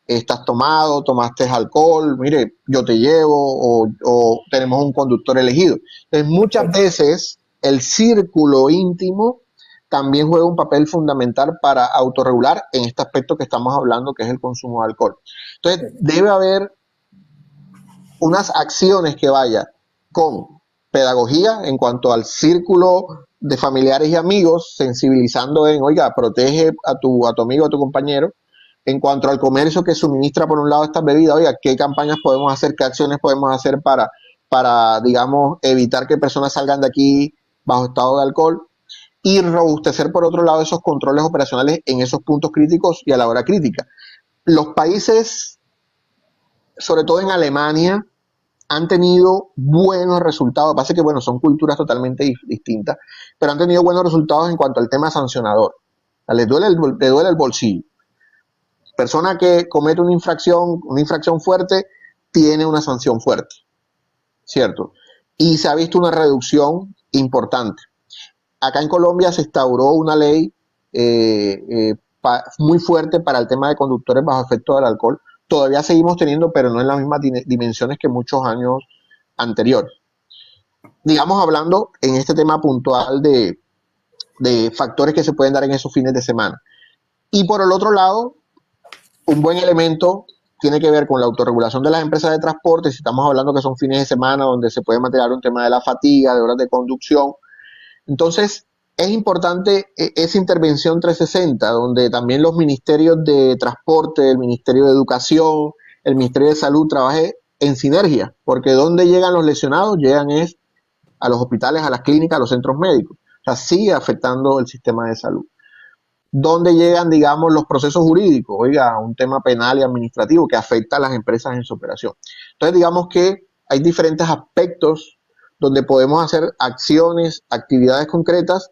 estás tomado, tomaste alcohol, mire, yo te llevo o tenemos un conductor elegido? Entonces, muchas veces el círculo íntimo también juega un papel fundamental para autorregular en este aspecto que estamos hablando, que es el consumo de alcohol. Entonces, debe haber unas acciones que vayan con pedagogía en cuanto al círculo de familiares y amigos, sensibilizando en, oiga, protege a tu amigo, a tu compañero. En cuanto al comercio que suministra por un lado estas bebidas, oiga, ¿qué campañas podemos hacer, qué acciones podemos hacer para digamos, evitar que personas salgan de aquí bajo estado de alcohol? Y robustecer por otro lado esos controles operacionales en esos puntos críticos y a la hora crítica. Los países, sobre todo en Alemania, han tenido buenos resultados. Pasa que, bueno, son culturas totalmente distintas, pero han tenido buenos resultados en cuanto al tema sancionador. Le duele el bolsillo. Persona que comete una infracción fuerte, tiene una sanción fuerte, ¿cierto? Y se ha visto una reducción importante. Acá en Colombia se instauró una ley muy fuerte para el tema de conductores bajo efecto del alcohol. Todavía seguimos teniendo, pero no en las mismas dimensiones que muchos años anteriores. Digamos, hablando en este tema puntual de factores que se pueden dar en esos fines de semana. Y por el otro lado, un buen elemento tiene que ver con la autorregulación de las empresas de transporte. Si estamos hablando que son fines de semana donde se puede materializar un tema de la fatiga, de horas de conducción, entonces es importante esa intervención 360, donde también los ministerios de transporte, el Ministerio de Educación, el Ministerio de Salud trabaje en sinergia, porque donde llegan los lesionados, llegan es a los hospitales, a las clínicas, a los centros médicos. O sea, sigue afectando el sistema de salud. ¿Dónde llegan, digamos, los procesos jurídicos? Oiga, un tema penal y administrativo que afecta a las empresas en su operación. Entonces, digamos que hay diferentes aspectos donde podemos hacer acciones, actividades concretas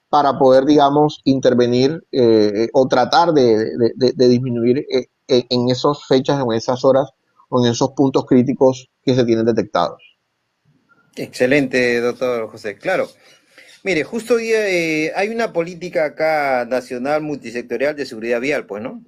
para poder, digamos, intervenir o tratar de disminuir en esas fechas, en esas horas o en esos puntos críticos que se tienen detectados. Excelente, doctor José. Claro. Mire, justo hoy día hay una política acá nacional multisectorial de seguridad vial, pues, ¿no?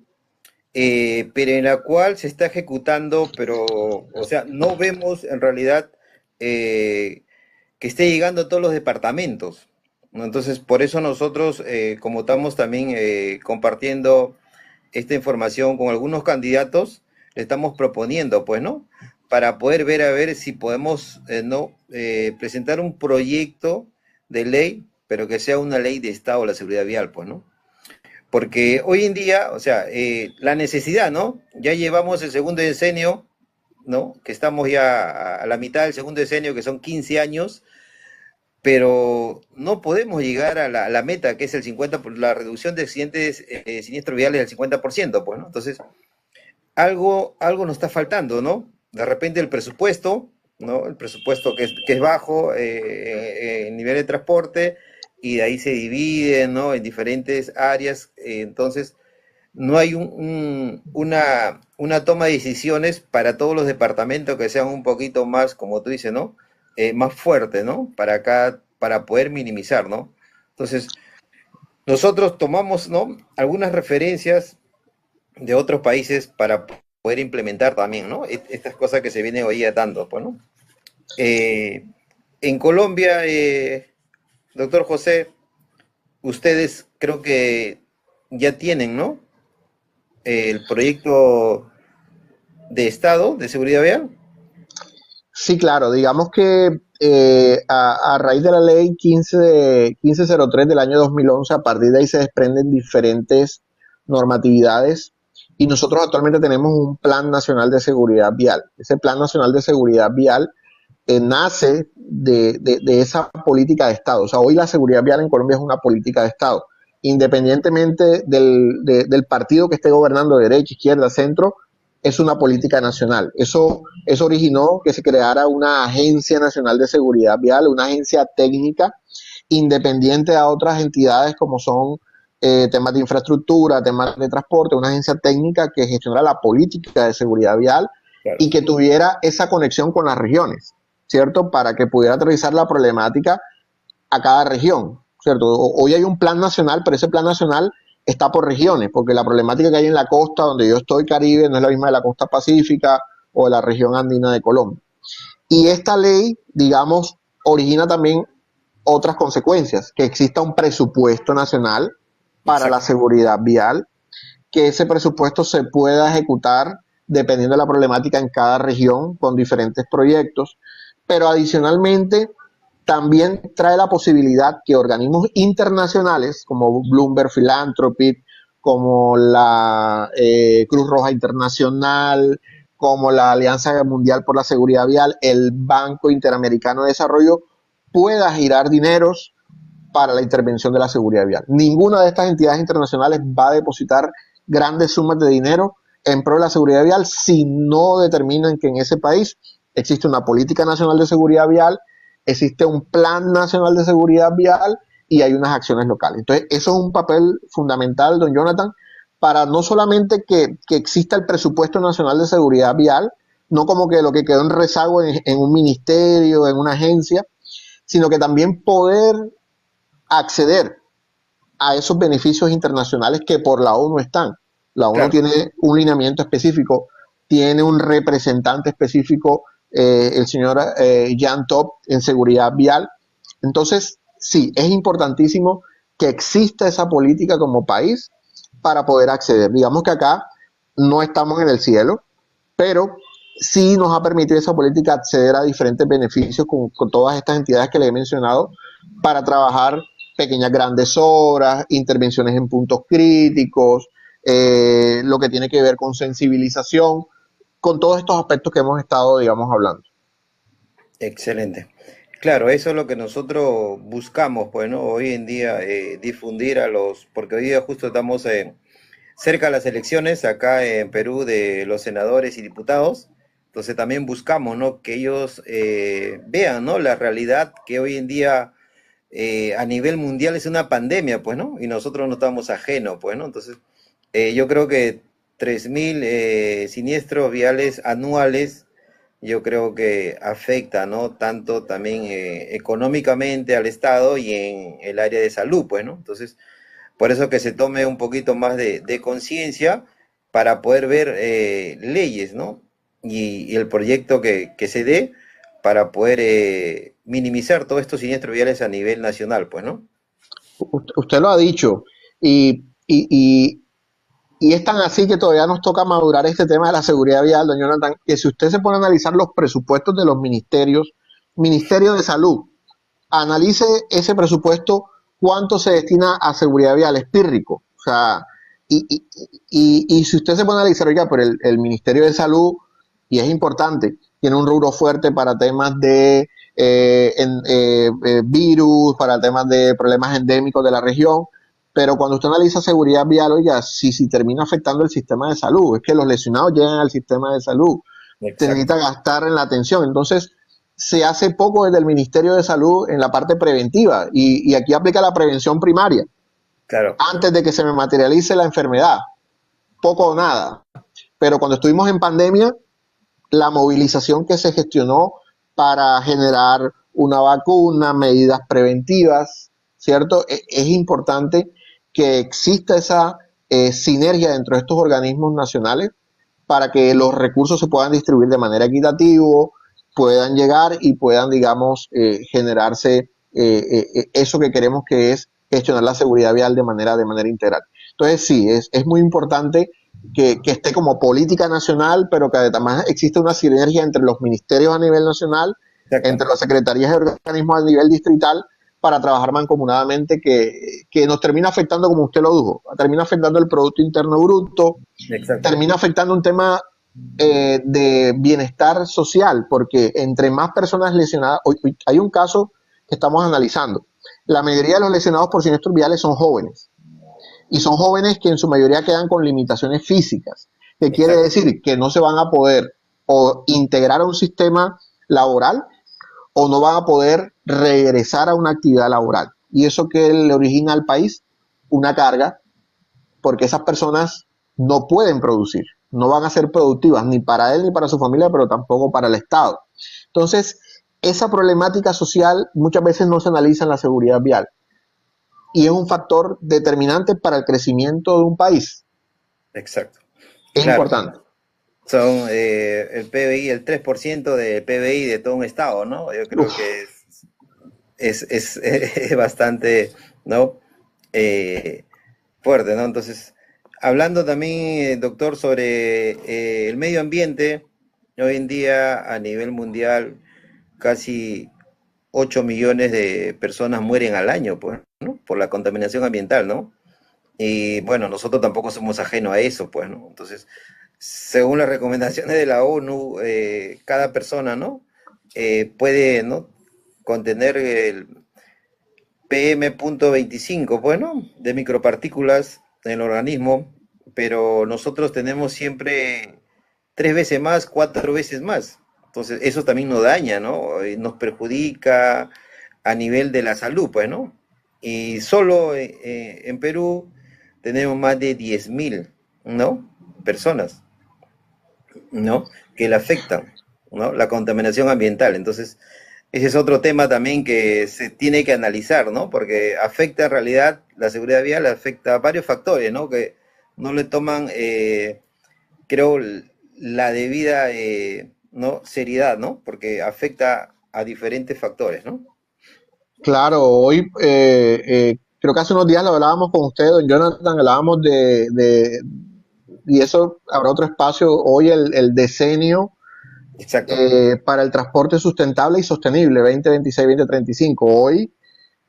Pero en la cual se está ejecutando, pero, o sea, no vemos en realidad que esté llegando a todos los departamentos, ¿no? Entonces, por eso nosotros, como estamos también compartiendo esta información con algunos candidatos, le estamos proponiendo, pues, ¿no? Para poder ver a ver si podemos, ¿no? Presentar un proyecto de ley, pero que sea una ley de Estado de la seguridad vial, pues, ¿no? Porque hoy en día, o sea, la necesidad, ¿no? Ya llevamos el segundo decenio, ¿no? Que estamos ya a la mitad del segundo decenio, que son 15 años, pero no podemos llegar a la meta, que es el 50%, la reducción de accidentes, siniestros viales del 50%, pues, ¿no? Entonces, algo nos está faltando, ¿no? De repente el presupuesto, ¿no? El presupuesto que es bajo en nivel de transporte, y de ahí se divide, ¿no? En diferentes áreas, entonces no hay una toma de decisiones para todos los departamentos que sean un poquito más, como tú dices, ¿no? Más fuerte, ¿no? Para acá, para poder minimizar, ¿no? Entonces, nosotros tomamos, ¿no? Algunas referencias de otros países para poder implementar también, ¿no? Estas cosas que se vienen hoy dando, pues, ¿no? En Colombia, doctor José, ustedes creo que ya tienen, ¿no? El proyecto de Estado de seguridad vial. Sí, claro, digamos que a raíz de la ley 1503 del año 2011, a partir de ahí se desprenden diferentes normatividades, y nosotros actualmente tenemos un Plan Nacional de Seguridad Vial. Ese Plan Nacional de Seguridad Vial nace de esa política de Estado. O sea, hoy la seguridad vial en Colombia es una política de Estado. Independientemente del partido que esté gobernando, derecha, izquierda, centro, es una política nacional. Eso originó que se creara una Agencia Nacional de Seguridad Vial, una agencia técnica independiente a otras entidades como son temas de infraestructura, temas de transporte, una agencia técnica que gestionara la política de seguridad vial Claro. y que tuviera esa conexión con las regiones, ¿cierto? Para que pudiera aterrizar la problemática a cada región, ¿cierto? Hoy hay un plan nacional, pero ese plan nacional está por regiones, porque la problemática que hay en la costa donde yo estoy, Caribe, no es la misma de la costa pacífica o de la región andina de Colombia. Y esta ley, digamos, origina también otras consecuencias, que exista un presupuesto nacional para la Exacto. seguridad vial, que ese presupuesto se pueda ejecutar dependiendo de la problemática en cada región con diferentes proyectos, pero adicionalmente también trae la posibilidad que organismos internacionales como Bloomberg Philanthropy, como la Cruz Roja Internacional, como la Alianza Mundial por la Seguridad Vial, el Banco Interamericano de Desarrollo, pueda girar dineros para la intervención de la seguridad vial. Ninguna de estas entidades internacionales va a depositar grandes sumas de dinero en pro de la seguridad vial si no determinan que en ese país existe una política nacional de seguridad vial, existe un plan nacional de seguridad vial y hay unas acciones locales. Entonces, eso es un papel fundamental, don Jonathan, para no solamente que exista el presupuesto nacional de seguridad vial, no como que lo que quedó en rezago en un ministerio, en una agencia, sino que también poder acceder a esos beneficios internacionales que por la ONU están. La ONU Claro. tiene un lineamiento específico, tiene un representante específico, el señor Jan Top, en seguridad vial. Entonces, sí, es importantísimo que exista esa política como país para poder acceder. Digamos que acá no estamos en el cielo, pero sí nos ha permitido esa política acceder a diferentes beneficios con todas estas entidades que le he mencionado para trabajar pequeñas grandes obras, intervenciones en puntos críticos, lo que tiene que ver con sensibilización, con todos estos aspectos que hemos estado, digamos, hablando. Excelente. Claro, eso es lo que nosotros buscamos, pues, ¿no? Hoy en día difundir a los, porque hoy día justo estamos cerca de las elecciones acá en Perú de los senadores y diputados, entonces también buscamos, ¿no? Que ellos vean, ¿no? La realidad que hoy en día a nivel mundial es una pandemia, pues, ¿no? Y nosotros no estamos ajenos, pues, ¿no? Entonces, yo creo que 3.000 siniestros viales anuales, yo creo que afecta, ¿no? Tanto también económicamente al Estado y en el área de salud, pues, ¿no? Entonces, por eso que se tome un poquito más de conciencia para poder ver leyes, ¿no? Y el proyecto que se dé para poder minimizar todos estos siniestros viales a nivel nacional, pues, ¿no? Usted lo ha dicho, y, y, y, y es tan así que todavía nos toca madurar este tema de la seguridad vial, don Jonathan, que si usted se pone a analizar los presupuestos de los ministerios, Ministerio de Salud, analice ese presupuesto, cuánto se destina a seguridad vial, es pírrico. O sea, y si usted se pone a analizar, oiga, pero el Ministerio de Salud, y es importante, tiene un rubro fuerte para temas de virus, para temas de problemas endémicos de la región, pero cuando usted analiza seguridad vial, oiga, si termina afectando el sistema de salud, es que los lesionados llegan al sistema de salud, se Exacto. necesita gastar en la atención. Entonces, se hace poco desde el Ministerio de Salud en la parte preventiva y aquí aplica la prevención primaria Claro. antes de que se me materialice la enfermedad, poco o nada. Pero cuando estuvimos en pandemia, la movilización que se gestionó para generar una vacuna, medidas preventivas, ¿cierto? Es importante que exista esa sinergia dentro de estos organismos nacionales para que los recursos se puedan distribuir de manera equitativa, puedan llegar y puedan, digamos, generarse eso que queremos, que es gestionar la seguridad vial de manera integral. Entonces, sí, es muy importante que esté como política nacional, pero que además existe una sinergia entre los ministerios a nivel nacional, entre Exactamente. las secretarías de organismos a nivel distrital, para trabajar mancomunadamente que nos termina afectando, como usted lo dijo, termina afectando el Producto Interno Bruto, Exacto. termina afectando un tema de bienestar social, porque entre más personas lesionadas, hoy hay un caso que estamos analizando. La mayoría de los lesionados por siniestros viales son jóvenes, y son jóvenes que en su mayoría quedan con limitaciones físicas, que quiere Exacto. decir que no se van a poder o integrar a un sistema laboral o no van a poder regresar a una actividad laboral. Y eso que le origina al país una carga, porque esas personas no pueden producir, no van a ser productivas ni para él ni para su familia, pero tampoco para el Estado. Entonces, esa problemática social muchas veces no se analiza en la seguridad vial y es un factor determinante para el crecimiento de un país. Exacto. Es Claro. importante. Son el PBI, el 3% del PBI de todo un estado, ¿no? Yo creo Uf, que es bastante, ¿no? Fuerte, ¿no? Entonces, hablando también, doctor, sobre el medio ambiente, hoy en día a nivel mundial casi 8 millones de personas mueren al año, pues, ¿no? Por la contaminación ambiental, ¿no? Y bueno, nosotros tampoco somos ajenos a eso, pues, ¿no? Entonces, según las recomendaciones de la ONU, cada persona, ¿no? Puede, ¿no? Contener el PM.25, bueno, de micropartículas en el organismo, pero nosotros tenemos siempre 3 veces más, 4 veces más. Entonces, eso también nos daña, ¿no? Nos perjudica a nivel de la salud, pues, ¿no? Y solo en Perú tenemos más de 10.000, ¿no? Personas, ¿no? Que le afectan, ¿no? La contaminación ambiental. Entonces, ese es otro tema también que se tiene que analizar, ¿no? Porque afecta en realidad la seguridad vial, afecta a varios factores, ¿no? Que no le toman, creo, la debida, ¿no? Seriedad, ¿no? Porque afecta a diferentes factores, ¿no? claro, hoy creo que hace unos días lo hablábamos con usted, don Jonathan, hablábamos y eso habrá otro espacio, hoy el decenio Exacto. para el transporte sustentable y sostenible 2026-2035. Hoy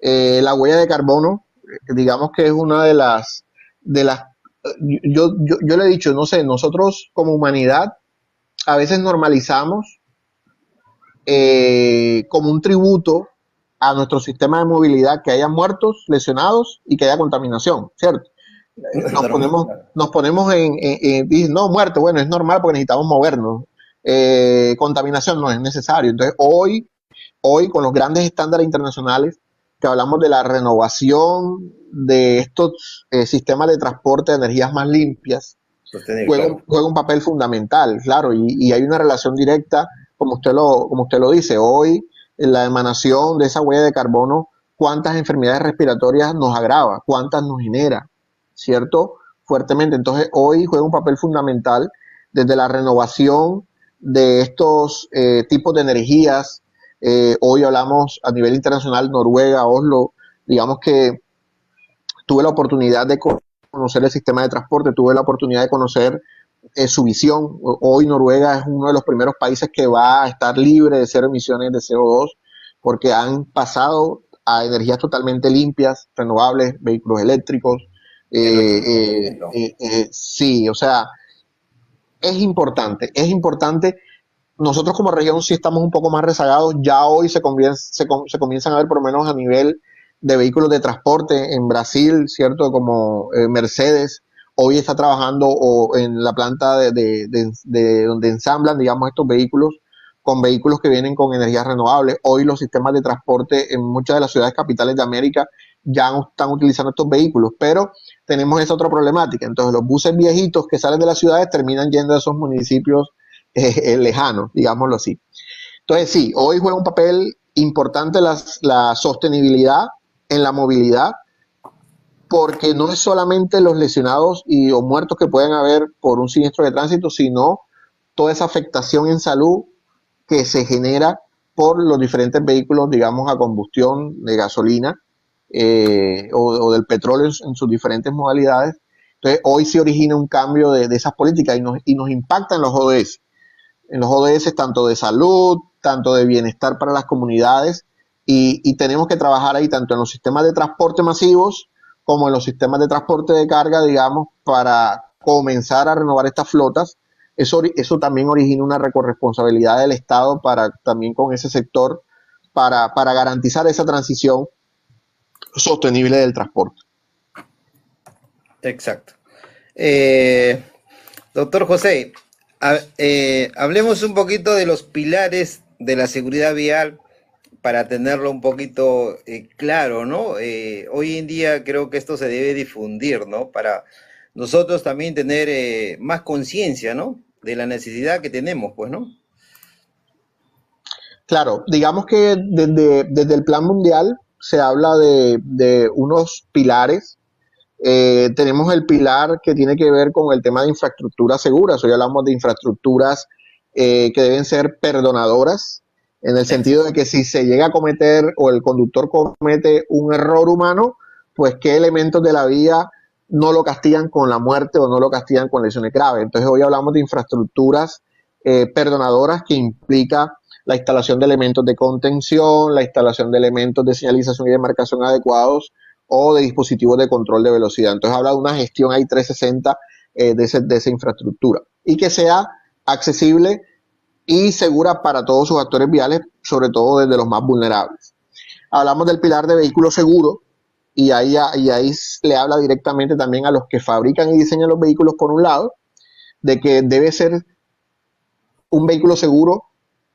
la huella de carbono, digamos que es una de las yo le he dicho, no sé, nosotros como humanidad a veces normalizamos como un tributo a nuestro sistema de movilidad que haya muertos, lesionados y que haya contaminación, ¿cierto? Nos Normal, ponemos, claro. nos ponemos dicen, no, muerto, bueno, es normal porque necesitamos movernos. Contaminación no es necesario. Entonces, hoy con los grandes estándares internacionales que hablamos de la renovación de estos sistemas de transporte de energías más limpias, Sostenible, juega, claro. juega un papel fundamental, claro, y hay una relación directa, como usted lo dice, hoy en la emanación de esa huella de carbono, cuántas enfermedades respiratorias nos agrava, cuántas nos genera, ¿cierto? Fuertemente. Entonces, hoy juega un papel fundamental desde la renovación de estos tipos de energías. Hoy hablamos a nivel internacional, Noruega, Oslo, digamos que tuve la oportunidad de conocer el sistema de transporte, tuve la oportunidad de conocer su visión. Hoy Noruega es uno de los primeros países que va a estar libre de cero emisiones de CO2 porque han pasado a energías totalmente limpias, renovables, vehículos eléctricos. El Sí, o sea, es importante. Nosotros como región sí estamos un poco más rezagados, ya hoy se comienzan a ver por lo menos a nivel de vehículos de transporte en Brasil, ¿cierto? Como Mercedes, hoy está trabajando o en la planta de donde ensamblan, digamos, estos vehículos con vehículos que vienen con energías renovables. Hoy los sistemas de transporte en muchas de las ciudades capitales de América ya están utilizando estos vehículos, pero tenemos esa otra problemática. Entonces los buses viejitos que salen de las ciudades terminan yendo a esos municipios lejanos, digámoslo así. Entonces sí, hoy juega un papel importante la sostenibilidad en la movilidad, porque no es solamente los lesionados o muertos que pueden haber por un siniestro de tránsito, sino toda esa afectación en salud que se genera por los diferentes vehículos, digamos, a combustión de gasolina o del petróleo en sus diferentes modalidades. Entonces, hoy se origina un cambio de esas políticas y nos impacta en los ODS tanto de salud, tanto de bienestar para las comunidades, y tenemos que trabajar ahí tanto en los sistemas de transporte masivos como en los sistemas de transporte de carga, digamos, para comenzar a renovar estas flotas. Eso también origina una corresponsabilidad del Estado para también con ese sector para garantizar esa transición sostenible del transporte. Exacto. Doctor José, hablemos un poquito de los pilares de la seguridad vial para tenerlo un poquito claro, ¿no? Hoy en día creo que esto se debe difundir, ¿no? Para nosotros también tener más conciencia, ¿no? De la necesidad que tenemos, pues, ¿no? Claro, digamos que desde el plan mundial se habla de unos pilares. Tenemos el pilar que tiene que ver con el tema de infraestructuras seguras. Hoy hablamos de infraestructuras que deben ser perdonadoras, en el sentido de que si se llega a cometer o el conductor comete un error humano, pues qué elementos de la vía no lo castigan con la muerte o no lo castigan con lesiones graves. Entonces hoy hablamos de infraestructuras perdonadoras, que implica la instalación de elementos de contención, la instalación de elementos de señalización y demarcación adecuados, o de dispositivos de control de velocidad. Entonces habla de una gestión ahí 360 de esa infraestructura, y que sea accesible y segura para todos sus actores viales, sobre todo desde los más vulnerables. Hablamos del pilar de vehículos seguros, y ahí le habla directamente también a los que fabrican y diseñan los vehículos, por un lado, de que debe ser un vehículo seguro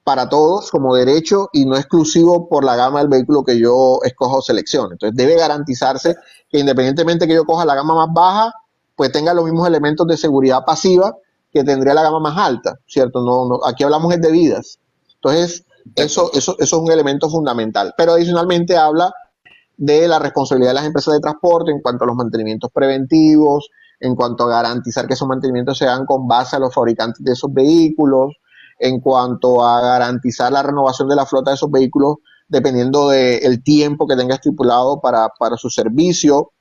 para todos como derecho y no exclusivo por la gama del vehículo que yo escoja o seleccione. Entonces debe garantizarse que, independientemente que yo coja la gama más baja, pues tenga los mismos elementos de seguridad pasiva que tendría la gama más alta, ¿cierto? Aquí hablamos de vidas. Entonces, eso es un elemento fundamental. Pero adicionalmente habla de la responsabilidad de las empresas de transporte en cuanto a los mantenimientos preventivos, en cuanto a garantizar que esos mantenimientos se hagan con base a los fabricantes de esos vehículos, en cuanto a garantizar la renovación de la flota de esos vehículos dependiendo del tiempo que tenga estipulado para su servicio.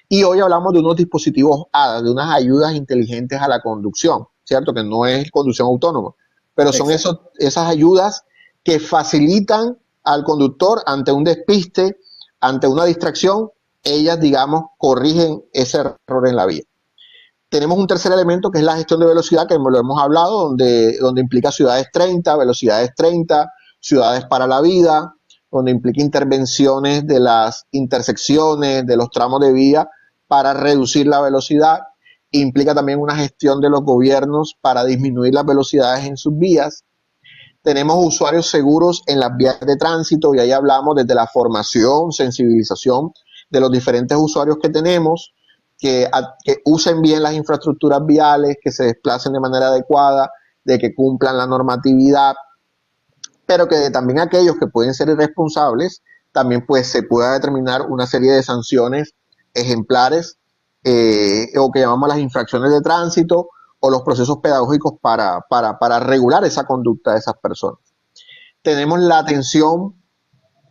Y hoy hablamos de unos dispositivos ADA, de unas ayudas inteligentes a la conducción, ¿cierto? Que no es conducción autónoma, pero son esas ayudas que facilitan al conductor ante un despiste, ante una distracción. Ellas, digamos, corrigen ese error en la vía. Tenemos un tercer elemento que es la gestión de velocidad, que lo hemos hablado, donde implica ciudades 30, velocidades 30, ciudades para la vida, donde implica intervenciones de las intersecciones, de los tramos de vía para reducir la velocidad. Implica también una gestión de los gobiernos para disminuir las velocidades en sus vías. Tenemos usuarios seguros en las vías de tránsito, y ahí hablamos desde la formación, sensibilización de los diferentes usuarios que tenemos, que usen bien las infraestructuras viales, que se desplacen de manera adecuada, de que cumplan la normatividad, pero que también aquellos que pueden ser irresponsables, también pues se pueda determinar una serie de sanciones ejemplares, o que llamamos las infracciones de tránsito, o los procesos pedagógicos para regular esa conducta de esas personas. Tenemos la atención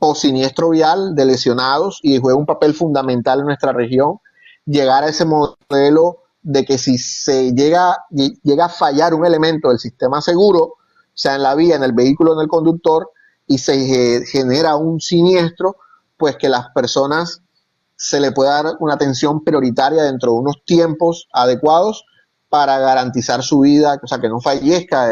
post siniestro vial de lesionados, y juega un papel fundamental en nuestra región llegar a ese modelo de que si se llega a fallar un elemento del sistema seguro, sea en la vía, en el vehículo, en el conductor, y se genera un siniestro, pues que las personas se le pueda dar una atención prioritaria dentro de unos tiempos adecuados para garantizar su vida, o sea, que no fallezca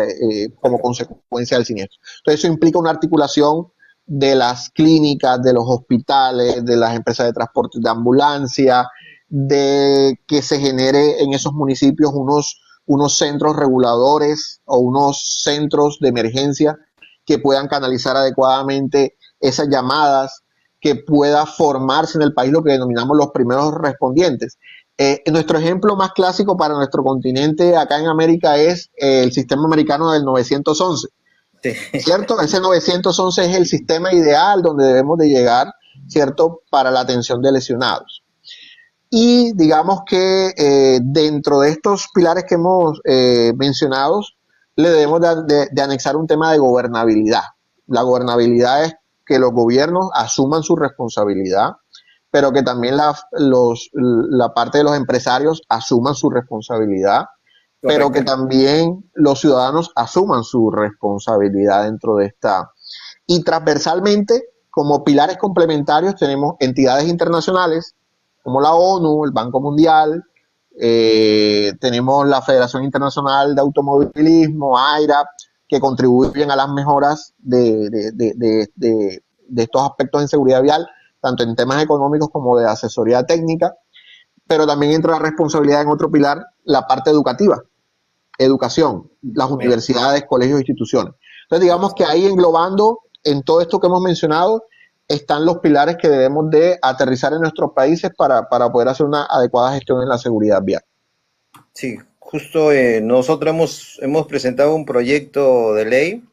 como consecuencia del siniestro. Entonces eso implica una articulación de las clínicas, de los hospitales, de las empresas de transporte de ambulancia, de que se genere en esos municipios unos centros reguladores o unos centros de emergencia que puedan canalizar adecuadamente esas llamadas, que pueda formarse en el país lo que denominamos los primeros respondientes. Nuestro ejemplo más clásico para nuestro continente acá en América es el sistema americano del 911. Sí. ¿Cierto? Ese 911 es el sistema ideal donde debemos de llegar, ¿cierto?, para la atención de lesionados. Y digamos que dentro de estos pilares que hemos mencionado, le debemos de anexar un tema de gobernabilidad. La gobernabilidad es que los gobiernos asuman su responsabilidad, pero que también la parte de los empresarios asuman su responsabilidad, pero que también los ciudadanos asuman su responsabilidad dentro de esta. Y transversalmente como pilares complementarios tenemos entidades internacionales como la ONU, el Banco Mundial, tenemos la Federación Internacional de Automovilismo, AIRA, que contribuyen a las mejoras de estos aspectos en seguridad vial, tanto en temas económicos como de asesoría técnica, pero también entra la responsabilidad en otro pilar, la parte educativa, educación, las universidades, colegios, instituciones. Entonces digamos que ahí englobando en todo esto que hemos mencionado están los pilares que debemos de aterrizar en nuestros países para poder hacer una adecuada gestión en la seguridad vial. Sí, justo nosotros hemos presentado un proyecto de ley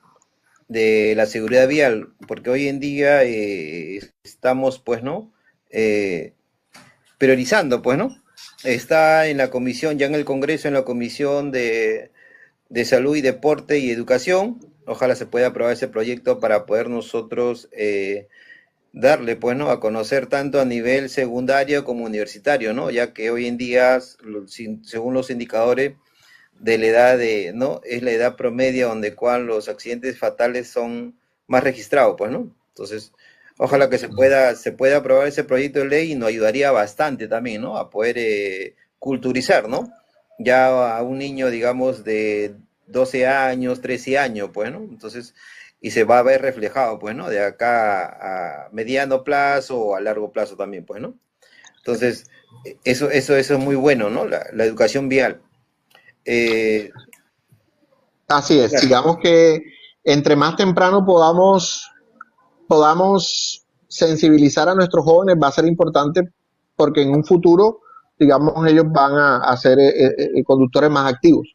de la seguridad vial, porque hoy en día estamos, pues, ¿no? Priorizando, pues, ¿no? Está en la comisión, ya en el Congreso, en la comisión de Salud y Deporte y Educación. Ojalá se pueda aprobar ese proyecto para poder nosotros darle, pues, ¿no? A conocer tanto a nivel secundario como universitario, ¿no? Ya que hoy en día, según los indicadores de la edad ¿no? Es la edad promedia donde cual los accidentes fatales son más registrados, pues, ¿no? Entonces, ojalá que se pueda aprobar ese proyecto de ley y nos ayudaría bastante también, ¿no? A poder culturizar, ¿no? Ya a un niño, digamos, de 12 años, 13 años, pues, ¿no? Entonces, y se va a ver reflejado, pues, ¿no? De acá a mediano plazo o a largo plazo también, pues, ¿no? Entonces, eso es muy bueno, ¿no? La educación vial. Así es, Claro. digamos que entre más temprano podamos sensibilizar a nuestros jóvenes va a ser importante porque en un futuro, digamos, ellos van a ser conductores más activos.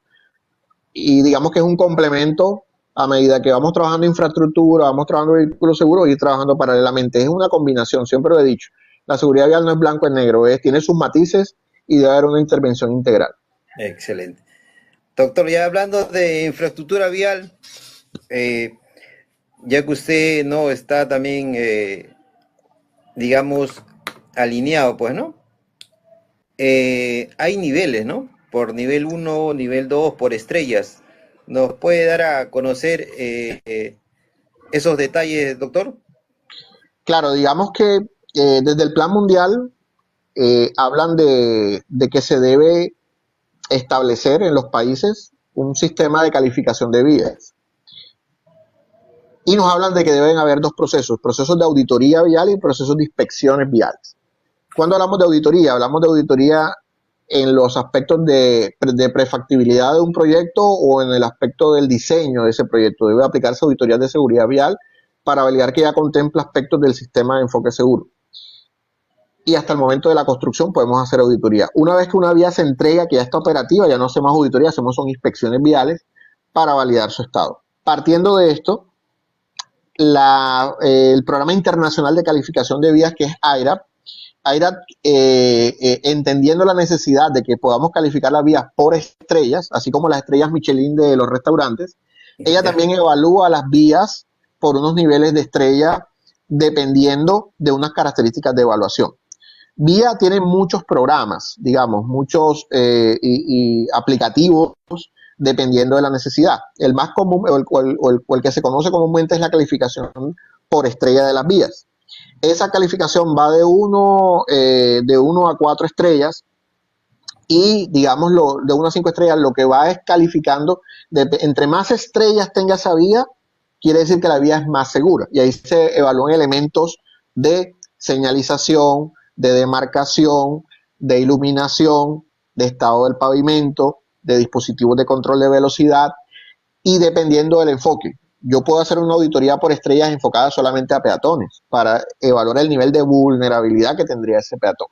Y digamos que es un complemento a medida que vamos trabajando infraestructura, vamos trabajando vehículos seguros y trabajando paralelamente. Es una combinación, siempre lo he dicho. La seguridad vial no es blanco y negro, tiene sus matices y debe haber una intervención integral. Excelente. Doctor, ya hablando de infraestructura vial, ya que usted no está también, digamos, alineado, pues, ¿no? Hay niveles, ¿no? Por nivel 1, nivel 2, por estrellas. ¿Nos puede dar a conocer esos detalles, doctor? Claro, digamos que desde el Plan Mundial hablan de que se debe establecer en los países un sistema de calificación de vías. Y nos hablan de que deben haber dos procesos, procesos de auditoría vial y procesos de inspecciones viales. Cuando hablamos de auditoría en los aspectos de prefactibilidad de un proyecto o en el aspecto del diseño de ese proyecto. Debe aplicarse auditorías de seguridad vial para validar que ya contempla aspectos del sistema de enfoque seguro. Y hasta el momento de la construcción podemos hacer auditoría. Una vez que una vía se entrega, que ya está operativa, ya no hacemos auditoría, hacemos son inspecciones viales para validar su estado. Partiendo de esto, el Programa Internacional de Calificación de Vías, que es AIRAP, entendiendo la necesidad de que podamos calificar las vías por estrellas, así como las estrellas Michelin de los restaurantes, ella también evalúa las vías por unos niveles de estrella dependiendo de unas características de evaluación. Vía tiene muchos programas, digamos, muchos y aplicativos dependiendo de la necesidad. El más común o el que se conoce comúnmente es la calificación por estrella de las vías. Esa calificación va de 1 a 4 estrellas y, digamos, de 1 a 5 estrellas lo que va es calificando, entre más estrellas tenga esa vía, quiere decir que la vía es más segura. Y ahí se evalúan elementos de señalización, de demarcación, de iluminación, de estado del pavimento, de dispositivos de control de velocidad y dependiendo del enfoque. Yo puedo hacer una auditoría por estrellas enfocada solamente a peatones para evaluar el nivel de vulnerabilidad que tendría ese peatón.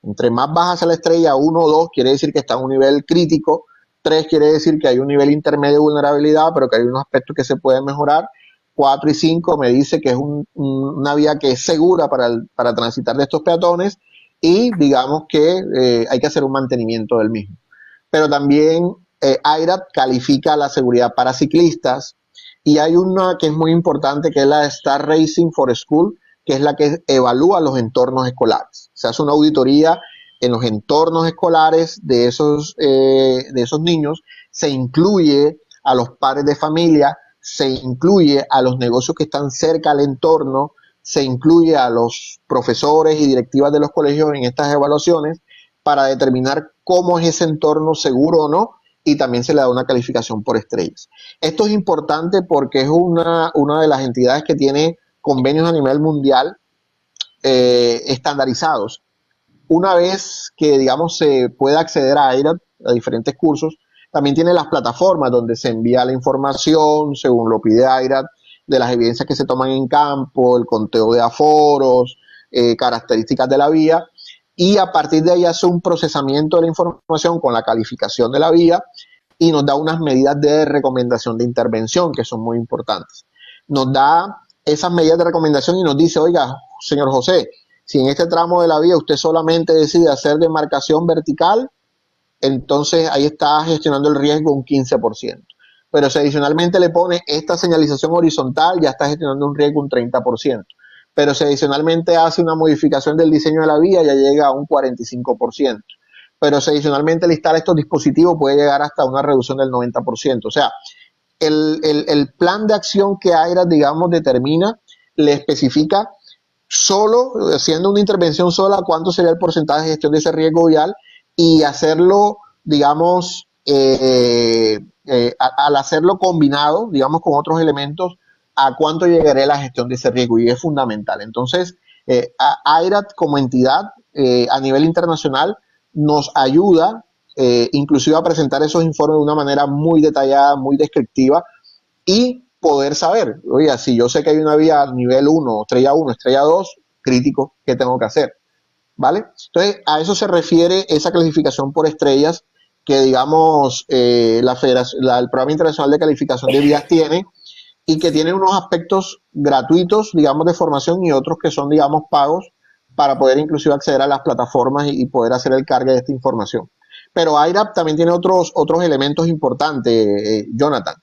Entre más baja sea la estrella, 1 o 2 quiere decir que está en un nivel crítico, 3 quiere decir que hay un nivel intermedio de vulnerabilidad, pero que hay unos aspectos que se pueden mejorar, 4 y 5 me dice que es una vía que es segura para transitar de estos peatones y digamos que hay que hacer un mantenimiento del mismo. Pero también AIRAP califica la seguridad para ciclistas y hay una que es muy importante que es la Star Racing for School, que es la que evalúa los entornos escolares. Se hace una auditoría en los entornos escolares de esos niños, se incluye a los padres de familia, se incluye a los negocios que están cerca al entorno se incluye a los profesores y directivas de los colegios en estas evaluaciones para determinar cómo es ese entorno seguro o no, y también se le da una calificación por estrellas. Esto es importante porque es una de las entidades que tiene convenios a nivel mundial estandarizados. Una vez que, digamos, se puede acceder a IRAD, a diferentes cursos, también tiene las plataformas donde se envía la información, según lo pide IRAD, de las evidencias que se toman en campo, el conteo de aforos, características de la vía, y a partir de ahí hace un procesamiento de la información con la calificación de la vía y nos da unas medidas de recomendación de intervención que son muy importantes. Nos da esas medidas de recomendación y nos dice, oiga, señor José, si en este tramo de la vía usted solamente decide hacer demarcación vertical, entonces ahí está gestionando el riesgo un 15%. Pero si adicionalmente le pone esta señalización horizontal, ya está gestionando un riesgo un 30%. Pero si adicionalmente hace una modificación del diseño de la vía, ya llega a un 45%. Pero si adicionalmente le instala estos dispositivos, puede llegar hasta una reducción del 90%. O sea, el plan de acción que AIRA, digamos, determina, le especifica solo, haciendo una intervención sola, cuánto sería el porcentaje de gestión de ese riesgo vial y hacerlo, digamos, al hacerlo combinado, digamos, con otros elementos, a cuánto llegaría la gestión de ese riesgo y es fundamental. Entonces, AIRAT como entidad a nivel internacional nos ayuda inclusive a presentar esos informes de una manera muy detallada, muy descriptiva y poder saber, oye, si yo sé que hay una vía nivel 1, estrella 2, crítico, ¿qué tengo que hacer? ¿Vale? Entonces, a eso se refiere esa clasificación por estrellas que, digamos, el Programa Internacional de Calificación de Vías tiene y que tiene unos aspectos gratuitos, digamos, de formación y otros que son, digamos, pagos para poder inclusive acceder a las plataformas y poder hacer el cargue de esta información. Pero IRAP también tiene otros elementos importantes, Jonathan.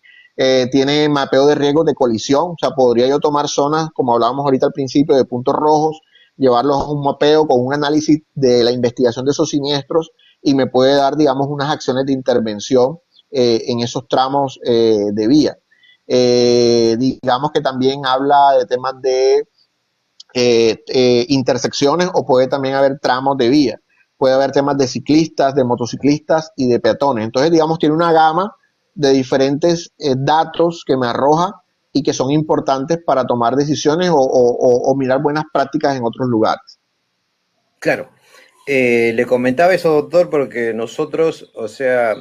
Tiene mapeo de riesgos de colisión, o sea, podría yo tomar zonas, como hablábamos ahorita al principio, de puntos rojos, llevarlos a un mapeo con un análisis de la investigación de esos siniestros y me puede dar, digamos, unas acciones de intervención en esos tramos de vía. Digamos que también habla de temas de intersecciones o puede también haber tramos de vía. Puede haber temas de ciclistas, de motociclistas y de peatones. Entonces, digamos, tiene una gama de diferentes datos que me arroja y que son importantes para tomar decisiones o mirar buenas prácticas en otros lugares. Claro. Le comentaba eso, doctor, porque nosotros, o sea,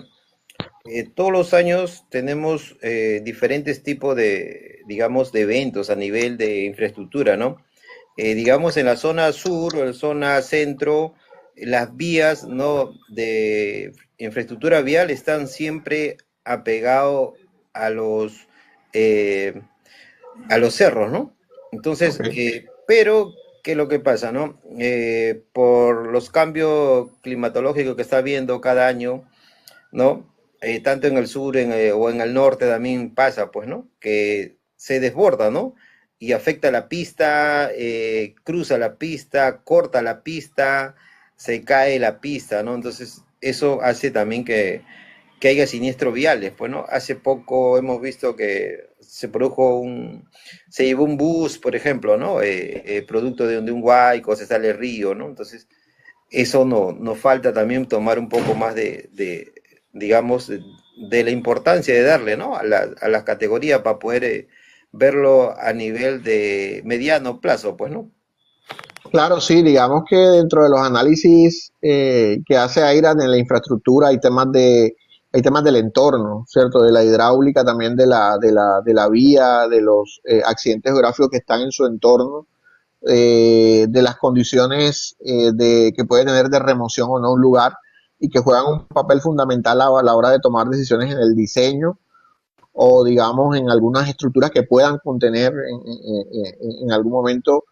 todos los años tenemos diferentes tipos de, digamos, de eventos a nivel de infraestructura, ¿no? Digamos, en la zona sur o en la zona centro, las vías, ¿no?, de infraestructura vial están siempre apegados a los, eh, a los cerros, ¿no? Entonces, Okay. pero, ¿qué es lo que pasa, no? Por los cambios climatológicos que está habiendo cada año, ¿no? Tanto en el sur o en el norte también pasa, pues, ¿no? Que se desborda, ¿no? Y afecta la pista, cruza la pista, corta la pista, se cae la pista, ¿no? Entonces, eso hace también que haya siniestros viales, pues, ¿no? Hace poco hemos visto que se llevó un bus, por ejemplo, ¿no? Producto de un huaico, se sale el río, ¿no? Entonces, eso nos falta también tomar un poco más digamos, de la importancia de darle, ¿no? A las categorías para poder verlo a nivel de mediano plazo, pues, ¿no? Claro, sí, digamos que dentro de los análisis que hace AIRA en la infraestructura hay temas del entorno, ¿cierto? De la hidráulica, también de la vía, de los accidentes geográficos que están en su entorno, de las condiciones que puede tener de remoción o no un lugar y que juegan un papel fundamental a la hora de tomar decisiones en el diseño o digamos en algunas estructuras que puedan contener en algún momento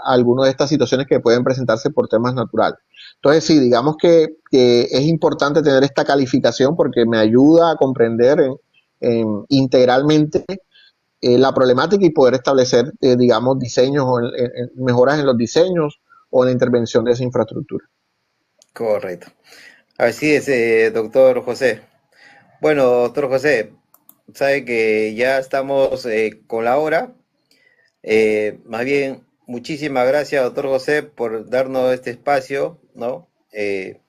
alguna de estas situaciones que pueden presentarse por temas naturales. Entonces sí, digamos que es importante tener esta calificación porque me ayuda a comprender integralmente la problemática y poder establecer, digamos, diseños o mejoras en los diseños o en la intervención de esa infraestructura. Correcto. Así es, doctor José. Bueno, doctor José, sabe que ya estamos con la hora. Más bien, muchísimas gracias, doctor José, por darnos este espacio, ¿no? De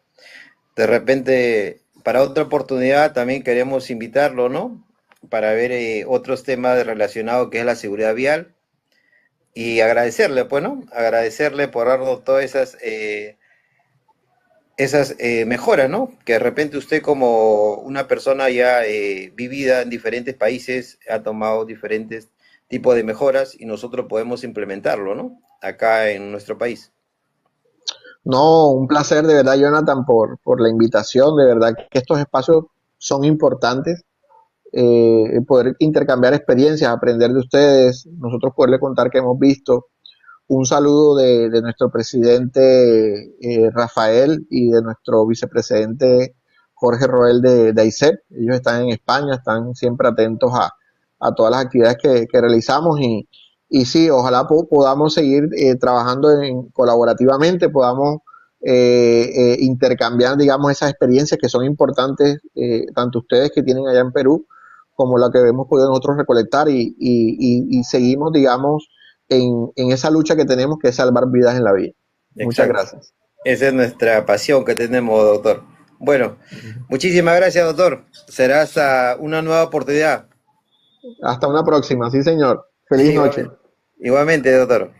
repente, para otra oportunidad también queremos invitarlo, ¿no? Para ver otros temas relacionados que es la seguridad vial y agradecerle, pues, ¿no? Agradecerle por darnos todas esas mejoras, ¿no? Que de repente usted como una persona ya vivida en diferentes países ha tomado diferentes tipos de mejoras y nosotros podemos implementarlo, ¿no? Acá en nuestro país. No, un placer de verdad, Jonathan, por la invitación. De verdad que estos espacios son importantes. Poder intercambiar experiencias, aprender de ustedes, nosotros poderle contar que hemos visto. Un saludo de nuestro presidente Rafael y de nuestro vicepresidente Jorge Roel de AICEP. Ellos están en España, están siempre atentos a todas las actividades que realizamos y sí, ojalá podamos seguir trabajando colaborativamente, podamos intercambiar, digamos, esas experiencias que son importantes, tanto ustedes que tienen allá en Perú, como la que hemos podido nosotros recolectar y seguimos, digamos, en esa lucha que tenemos que es salvar vidas en la vida. Muchas Exacto. gracias. Esa es nuestra pasión que tenemos, doctor. Bueno, muchísimas gracias, doctor. Será hasta una nueva oportunidad. Hasta una próxima, sí señor. Feliz noche. Igualmente, igualmente, doctor.